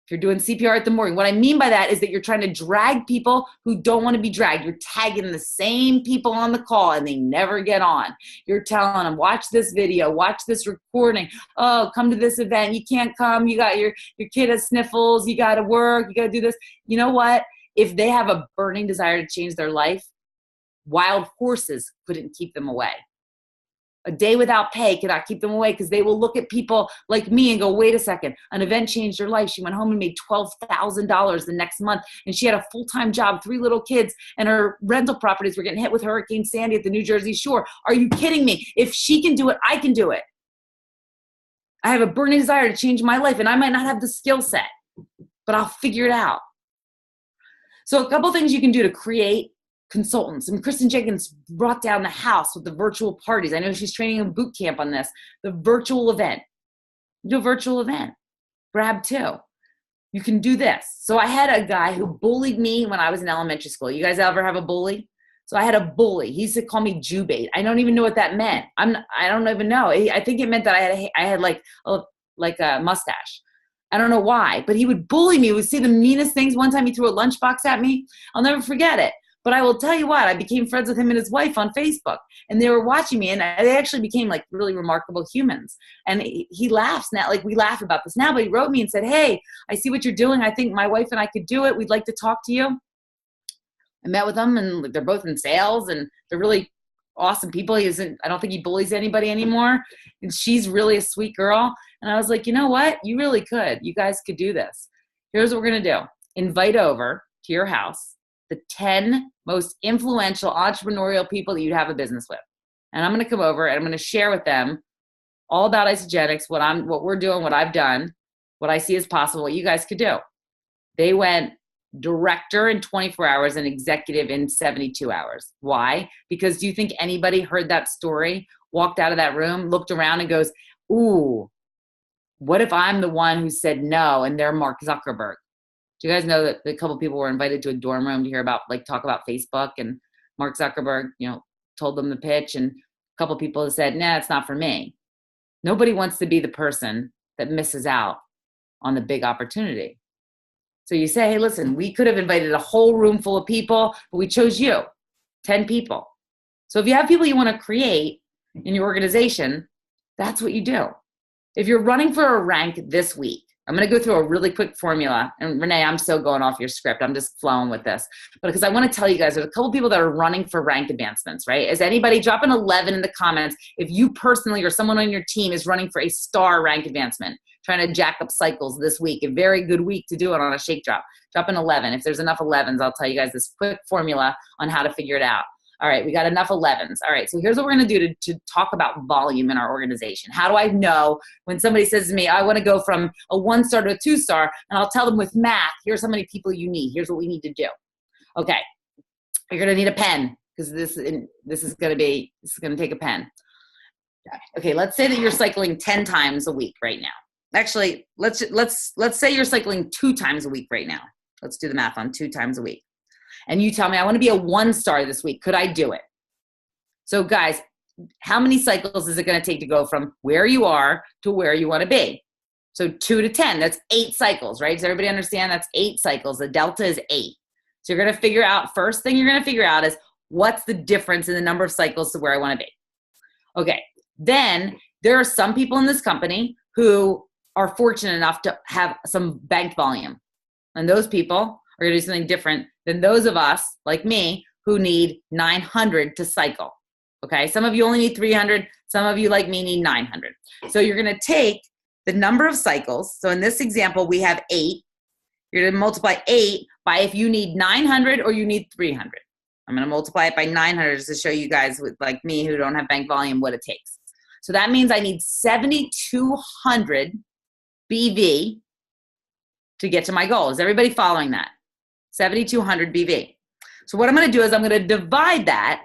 If you're doing CPR at the morgue, what I mean by that is that you're trying to drag people who don't want to be dragged. You're tagging the same people on the call and they never get on. You're telling them, watch this video, watch this recording. Oh, come to this event. You can't come. You got your kid has sniffles. You got to work. You got to do this. You know what? If they have a burning desire to change their life, wild horses couldn't keep them away. A day without pay cannot keep them away because they will look at people like me and go, wait a second, an event changed her life. She went home and made $12,000 the next month, and she had a full-time job, 3 little kids, and her rental properties were getting hit with Hurricane Sandy at the New Jersey shore. Are you kidding me? If she can do it, I can do it. I have a burning desire to change my life, and I might not have the skill set, but I'll figure it out. So a couple things you can do to create consultants. And Kristen Jenkins brought down the house with the virtual parties. I know she's training in boot camp on this. The virtual event. Do a virtual event. Grab 2. You can do this. So I had a guy who bullied me when I was in elementary school. You guys ever have a bully? So I had a bully. He used to call me Jew-bait. I don't even know what that meant. I don't even know. I think it meant that I had like a mustache. I don't know why, but he would bully me. He would say the meanest things. One time he threw a lunchbox at me. I'll never forget it. But I will tell you what, I became friends with him and his wife on Facebook, and they were watching me, and they actually became like really remarkable humans. And he laughs now, like we laugh about this now, but he wrote me and said, hey, I see what you're doing. I think my wife and I could do it. We'd like to talk to you. I met with them, and they're both in sales, and they're really awesome people. I don't think he bullies anybody anymore. And she's really a sweet girl. And I was like, you know what? You really could. You guys could do this. Here's what we're going to do. Invite over to your house the 10 most influential entrepreneurial people that you'd have a business with. And I'm going to come over and I'm going to share with them all about Isogenics, what we're doing, what I've done, what I see as possible, what you guys could do. They went director in 24 hours and executive in 72 hours. Why? Because do you think anybody heard that story, walked out of that room, looked around and goes, ooh, what if I'm the one who said no and they're Mark Zuckerberg? Do you guys know that a couple people were invited to a dorm room to hear about, talk about Facebook, and Mark Zuckerberg, told them the pitch, and a couple people said, nah, it's not for me. Nobody wants to be the person that misses out on the big opportunity. So you say, hey, listen, we could have invited a whole room full of people, but we chose you, 10 people. So if you have people you want to create in your organization, that's what you do. If you're running for a rank this week, I'm going to go through a really quick formula. And Renee, I'm so going off your script. I'm just flowing with this. But because I want to tell you guys, there's a couple people that are running for rank advancements, right? Is anybody, drop an 11 in the comments if you personally or someone on your team is running for a star rank advancement, trying to jack up cycles this week. A very good week to do it on a shake drop. Drop an 11. If there's enough 11s, I'll tell you guys this quick formula on how to figure it out. All right, we got enough 11s. All right, so here's what we're going to do to talk about volume in our organization. How do I know when somebody says to me, I want to go from a 1-star to a 2-star, and I'll tell them with math, here's how many people you need. Here's what we need to do. Okay, you're going to need a pen because this is going to take a pen. Okay, let's say that you're cycling 10 times a week right now. Actually, let's say you're cycling 2 times a week right now. Let's do the math on 2 times a week. And you tell me, I want to be a 1-star this week. Could I do it? So guys, how many cycles is it going to take to go from where you are to where you want to be? So 2 to 10, that's 8 cycles, right? Does everybody understand? That's 8 cycles. The delta is 8. So you're going to figure out, first thing you're going to figure out is what's the difference in the number of cycles to where I want to be. Okay. Then there are some people in this company who are fortunate enough to have some banked volume. And those people are going to do something different than those of us, like me, who need 900 to cycle. Okay, some of you only need 300. Some of you, like me, need 900. So you're going to take the number of cycles. So in this example, we have 8. You're going to multiply 8 by if you need 900 or you need 300. I'm going to multiply it by 900 just to show you guys, with like me, who don't have bank volume, what it takes. So that means I need 7,200 BV to get to my goal. Is everybody following that? 7,200 BV. So what I'm going to do is I'm going to divide that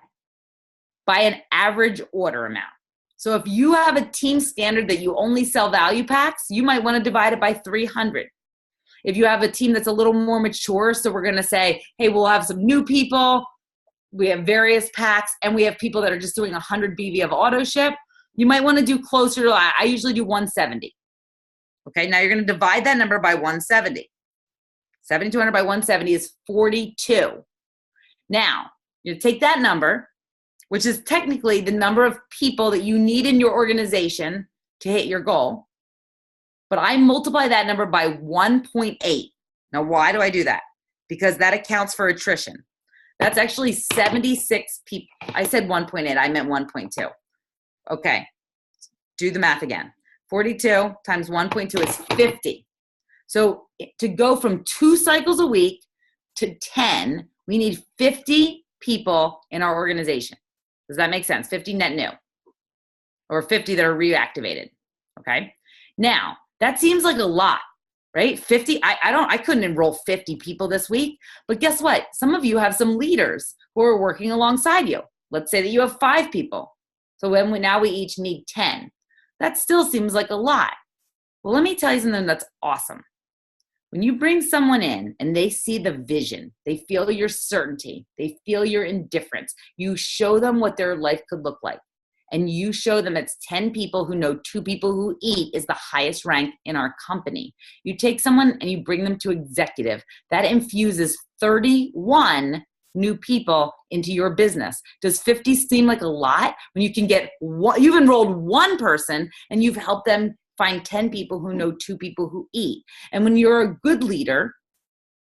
by an average order amount. So if you have a team standard that you only sell value packs, you might want to divide it by 300. If you have a team that's a little more mature, so we're going to say, hey, we'll have some new people, we have various packs, and we have people that are just doing 100 BV of auto ship, you might want to do closer to, I usually do 170. Okay, now you're going to divide that number by 170. 7,200 by 170 is 42. Now, you take that number, which is technically the number of people that you need in your organization to hit your goal, but I multiply that number by 1.8. Now, why do I do that? Because that accounts for attrition. That's actually 76 people. I said 1.8, I meant 1.2. Okay, do the math again. 42 times 1.2 is 50. So to go from 2 cycles a week to 10, we need 50 people in our organization. Does that make sense? 50 net new, or 50 that are reactivated. Okay. Now that seems like a lot, right? 50. I couldn't enroll 50 people this week, but guess what? Some of you have some leaders who are working alongside you. Let's say that you have 5 people. So now we each need 10. That still seems like a lot. Well, let me tell you something that's awesome. When you bring someone in and they see the vision, they feel your certainty, they feel your indifference, you show them what their life could look like. And you show them it's 10 people who know 2 people who eat is the highest rank in our company. You take someone and you bring them to executive. That infuses 31 new people into your business. Does 50 seem like a lot when you can get one, you've enrolled 1 person and you've helped them find 10 people who know 2 people who eat? And when you're a good leader,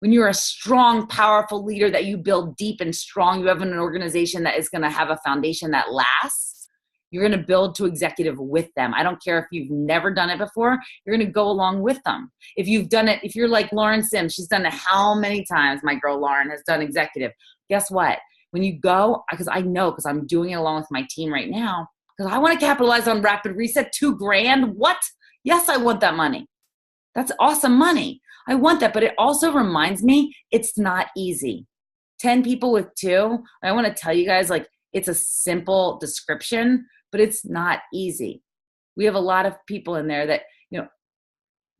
when you're a strong, powerful leader that you build deep and strong, you have an organization that is going to have a foundation that lasts, you're going to build to executive with them. I don't care if you've never done it before, you're going to go along with them. If you've done it, if you're like Lauren Sims, she's done it how many times? My girl Lauren has done executive. Guess what? When you go, because I know, because I'm doing it along with my team right now, because I want to capitalize on rapid reset, $2,000. What? Yes, I want that money. That's awesome money. I want that, but it also reminds me it's not easy. 10 people with 2, I want to tell you guys, like, it's a simple description, but it's not easy. We have a lot of people in there that, you know,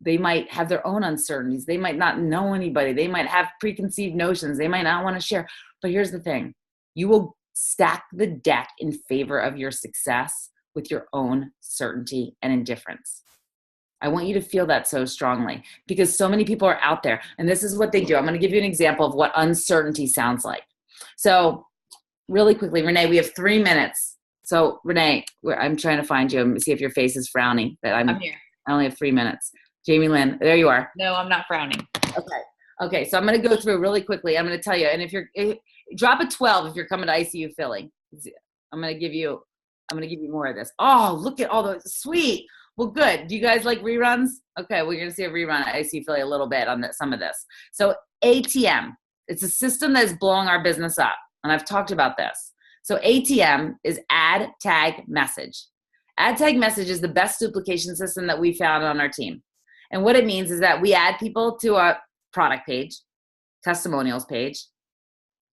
they might have their own uncertainties. They might not know anybody. They might have preconceived notions. They might not want to share. But here's the thing. You will stack the deck in favor of your success with your own certainty and indifference. I want you to feel that so strongly because so many people are out there and this is what they do. I'm going to give you an example of what uncertainty sounds like. So really quickly, Renee, we have 3 minutes. So Renee, I'm trying to find you and see if your face is frowning. But I'm here. I only have 3 minutes. Jamie Lynn, there you are. No, I'm not frowning. Okay, so I'm going to go through really quickly. I'm going to tell you, and drop a 12 if you're coming to ICU Philly. I'm going to give you more of this. Oh, look at all those, sweet. Well, good. Do you guys like reruns? Okay, we're going to see a rerun at ICU Philly a little bit on some of this. So ATM, it's a system that is blowing our business up, and I've talked about this. So ATM is add, tag, message. Add, tag, message is the best duplication system that we found on our team. And what it means is that we add people to a product page, testimonials page.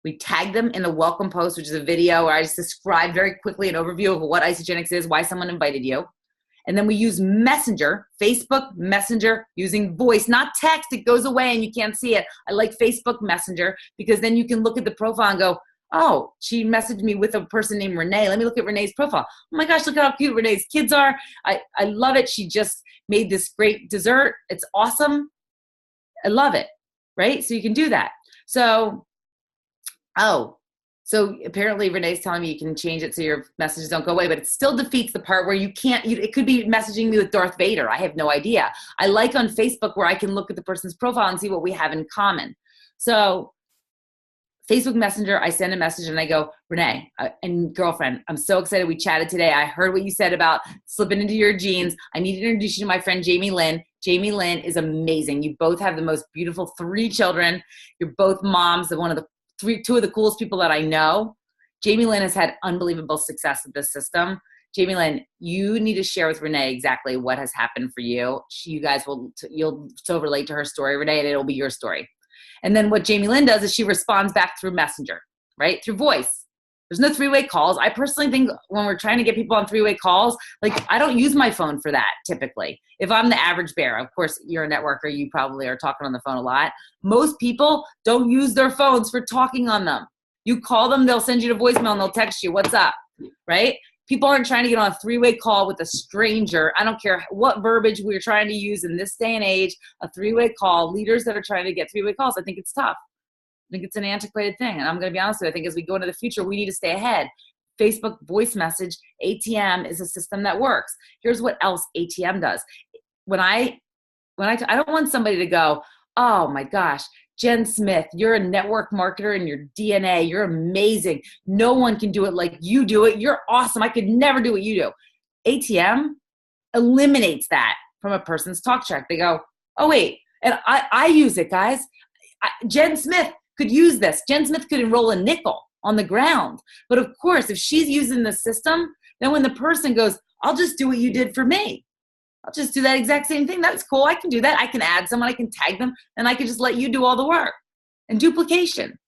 We tag them in the welcome post, which is a video where I just describe very quickly an overview of what Isagenix is, why someone invited you. And then we use Messenger, Facebook Messenger, using voice, not text. It goes away and you can't see it. I like Facebook Messenger because then you can look at the profile and go, oh, she messaged me with a person named Renee. Let me look at Renee's profile. Oh my gosh, look at how cute Renee's kids are. I love it. She just made this great dessert. It's awesome. I love it, right? So you can do that. So apparently Renee's telling me you can change it so your messages don't go away, but it still defeats the part where it could be messaging me with Darth Vader. I have no idea. I like on Facebook where I can look at the person's profile and see what we have in common. So Facebook Messenger, I send a message and I go, Renee and girlfriend, I'm so excited we chatted today. I heard what you said about slipping into your jeans. I need to introduce you to my friend, Jamie Lynn. Jamie Lynn is amazing. You both have the most beautiful 3 children. You're both moms of two of the coolest people that I know. Jamie Lynn has had unbelievable success with this system. Jamie Lynn, you need to share with Renee exactly what has happened for you. You'll so relate to her story, Renee, and it'll be your story. And then what Jamie Lynn does is she responds back through Messenger, right? Through voice. There's no 3-way calls. I personally think when we're trying to get people on 3-way calls, like I don't use my phone for that typically. If I'm the average bear, of course, you're a networker, you probably are talking on the phone a lot. Most people don't use their phones for talking on them. You call them, they'll send you to voicemail and they'll text you, what's up, right? People aren't trying to get on a 3-way call with a stranger. I don't care what verbiage we're trying to use in this day and age, a 3-way call, leaders that are trying to get 3-way calls, I think it's tough. I think it's an antiquated thing. And I'm going to be honest with you, I think as we go into the future, we need to stay ahead. Facebook voice message, ATM is a system that works. Here's what else ATM does. I don't want somebody to go, oh my gosh, Jen Smith, you're a network marketer in your DNA. You're amazing. No one can do it like you do it. You're awesome. I could never do what you do. ATM eliminates that from a person's talk track. They go, oh wait, and I use it, guys. Jen Smith could use this. Jen Smith could enroll a nickel on the ground. But of course, if she's using the system, then when the person goes, I'll just do what you did for me. I'll just do that exact same thing. That's cool. I can do that. I can add someone. I can tag them. And I can just let you do all the work. And duplication.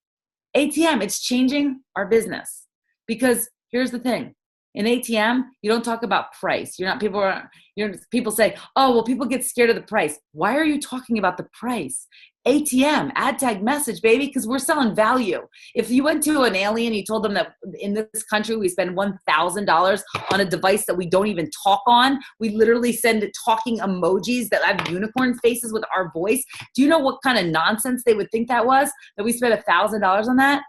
ATM, it's changing our business. Because here's the thing. In ATM, you don't talk about price. People say, oh, well, people get scared of the price. Why are you talking about the price? ATM, add tag message, baby, because we're selling value. If you went to an alien, you told them that in this country we spend $1,000 on a device that we don't even talk on. We literally send talking emojis that have unicorn faces with our voice. Do you know what kind of nonsense they would think that was? That we spent $1,000 on that?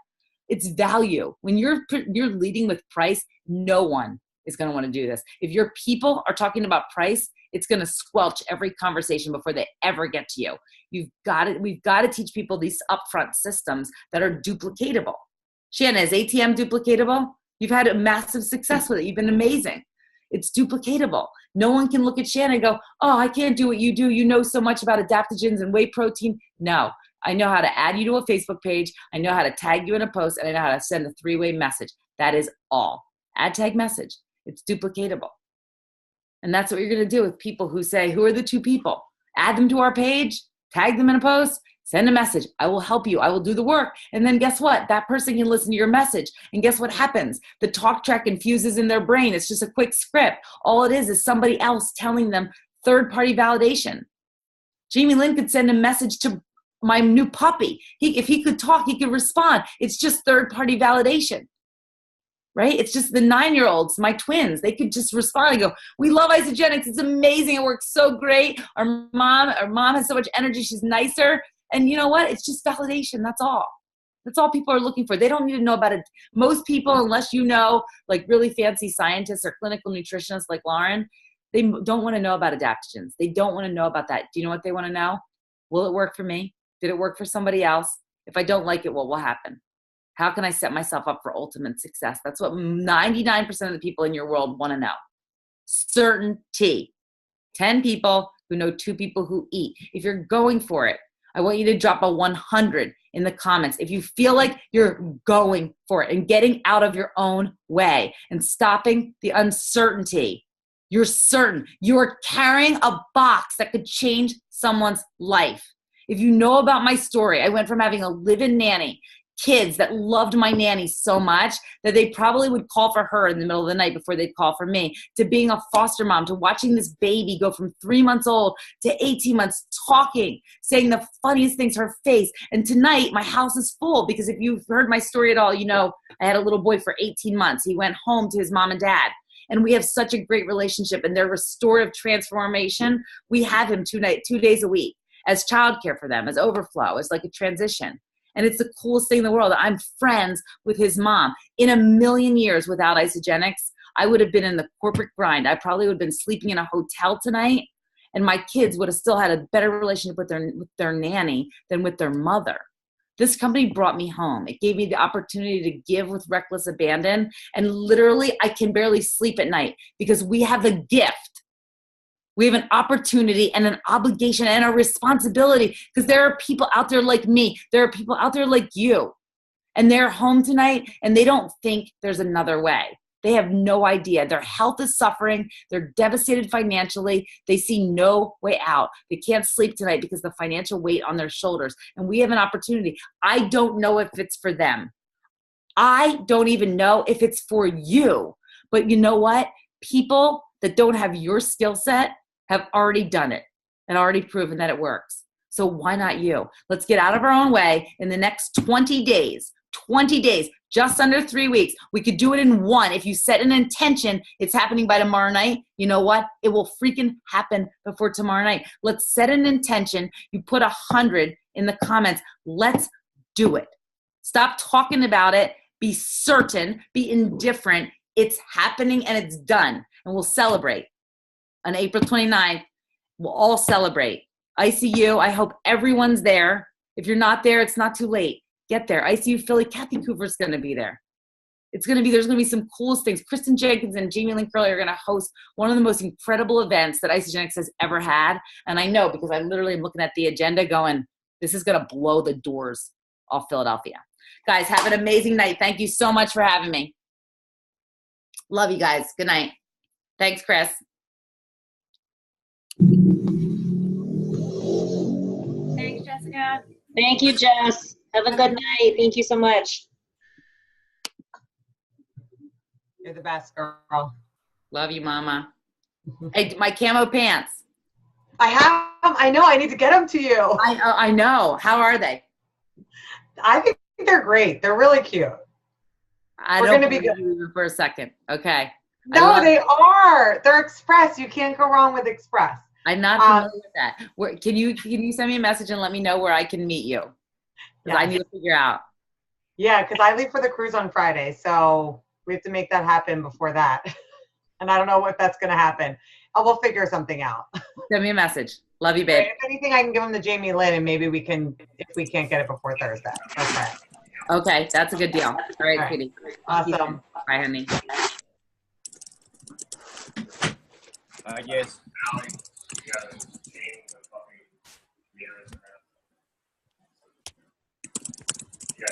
It's value. When you're leading with price, no one is going to want to do this. If your people are talking about price, it's going to squelch every conversation before they ever get to you. We've got to teach people these upfront systems that are duplicatable. Shanna, is ATM duplicatable? You've had a massive success with it. You've been amazing. It's duplicatable. No one can look at Shanna and go, oh, I can't do what you do. You know so much about adaptogens and whey protein. No, I know how to add you to a Facebook page. I know how to tag you in a post, and I know how to send a 3-way message. That is all. Add tag message. It's duplicatable. And that's what you're going to do with people who say, who are the 2 people? Add them to our page, tag them in a post, send a message. I will help you. I will do the work. And then guess what? That person can listen to your message. And guess what happens? The talk track infuses in their brain. It's just a quick script. All it is somebody else telling them third-party validation. Jamie Lynn could send a message to my new puppy. If he could talk, he could respond. It's just third-party validation. Right? It's just the 9-year-olds, my twins. They could just respond and go, we love Isagenix. It's amazing. It works so great. Our mom has so much energy. She's nicer. And you know what? It's just validation. That's all. That's all people are looking for. They don't need to know about it. Most people, unless you know, like really fancy scientists or clinical nutritionists like Lauren, They don't want to know about adaptogens. They don't want to know about that. Do you know what they want to know? Will it work for me? Did it work for somebody else? If I don't like it, what will happen? How can I set myself up for ultimate success? That's what 99% of the people in your world want to know. Certainty. 10 people who know 2 people who eat. If you're going for it, I want you to drop a 100 in the comments. If you feel like you're going for it and getting out of your own way and stopping the uncertainty, you're certain. You're carrying a box that could change someone's life. If you know about my story, I went from having a live-in nanny, kids that loved my nanny so much that they probably would call for her in the middle of the night before they'd call for me, to being a foster mom, to watching this baby go from 3 months old to 18 months, talking, saying the funniest things to her face. And tonight, my house is full because if you've heard my story at all, you know I had a little boy for 18 months. He went home to his mom and dad. And we have such a great relationship, and their restorative transformation, we have him 2 days a week as childcare for them, as overflow, as like a transition. And it's the coolest thing in the world. I'm friends with his mom. In a million years without Isogenics, I would have been in the corporate grind. I probably would have been sleeping in a hotel tonight, and my kids would have still had a better relationship with their nanny than with their mother. This company brought me home. It gave me the opportunity to give with reckless abandon. And literally, I can barely sleep at night because we have a gift. We have an opportunity and an obligation and a responsibility because there are people out there like me. There are people out there like you. And they're home tonight and they don't think there's another way. They have no idea. Their health is suffering. They're devastated financially. They see no way out. They can't sleep tonight because of the financial weight on their shoulders. And we have an opportunity. I don't know if it's for them. I don't even know if it's for you. But you know what? People that don't have your skill set have already done it and already proven that it works. So why not you? Let's get out of our own way in the next 20 days. 20 days, just under 3 weeks. We could do it in 1. If you set an intention, it's happening by tomorrow night. You know what? It will freaking happen before tomorrow night. Let's set an intention. You put 100 in the comments. Let's do it. Stop talking about it. Be certain. Be indifferent. It's happening and it's done. And we'll celebrate. On April 29th, we'll all celebrate. ICU, I hope everyone's there. If you're not there, it's not too late. Get there. ICU Philly, Kathy Cooper's going to be there. There's going to be some coolest things. Kristen Jenkins and Jamie Lynn Curley are going to host one of the most incredible events that Isogenics has ever had. And I know because I literally am looking at the agenda going, this is going to blow the doors off Philadelphia. Guys, have an amazing night. Thank you so much for having me. Love you guys. Good night. Thanks, Chris. Thanks, Jessica. Thank you, Jess. Have a good night. Thank you so much. You're the best, girl. Love you, Mama. Hey, my camo pants. I have them. I know. I need to get them to you. I know. How are they? I think they're great. They're really cute. We're going to be good for a second. Okay. No, they are. They're Express. You can't go wrong with Express. I'm not familiar with that. Can you send me a message and let me know where I can meet you? Because I need to figure out. Yeah, because I leave for the cruise on Friday, so we have to make that happen before that. And I don't know if that's going to happen. We'll figure something out. Send me a message. Love you, babe. If anything, I can give them to Jamie Lynn, and maybe we can, if we can't get it before Thursday. Okay. Okay, that's a good deal. All right, sweetie. Awesome. Bye, honey. I guess. Yeah,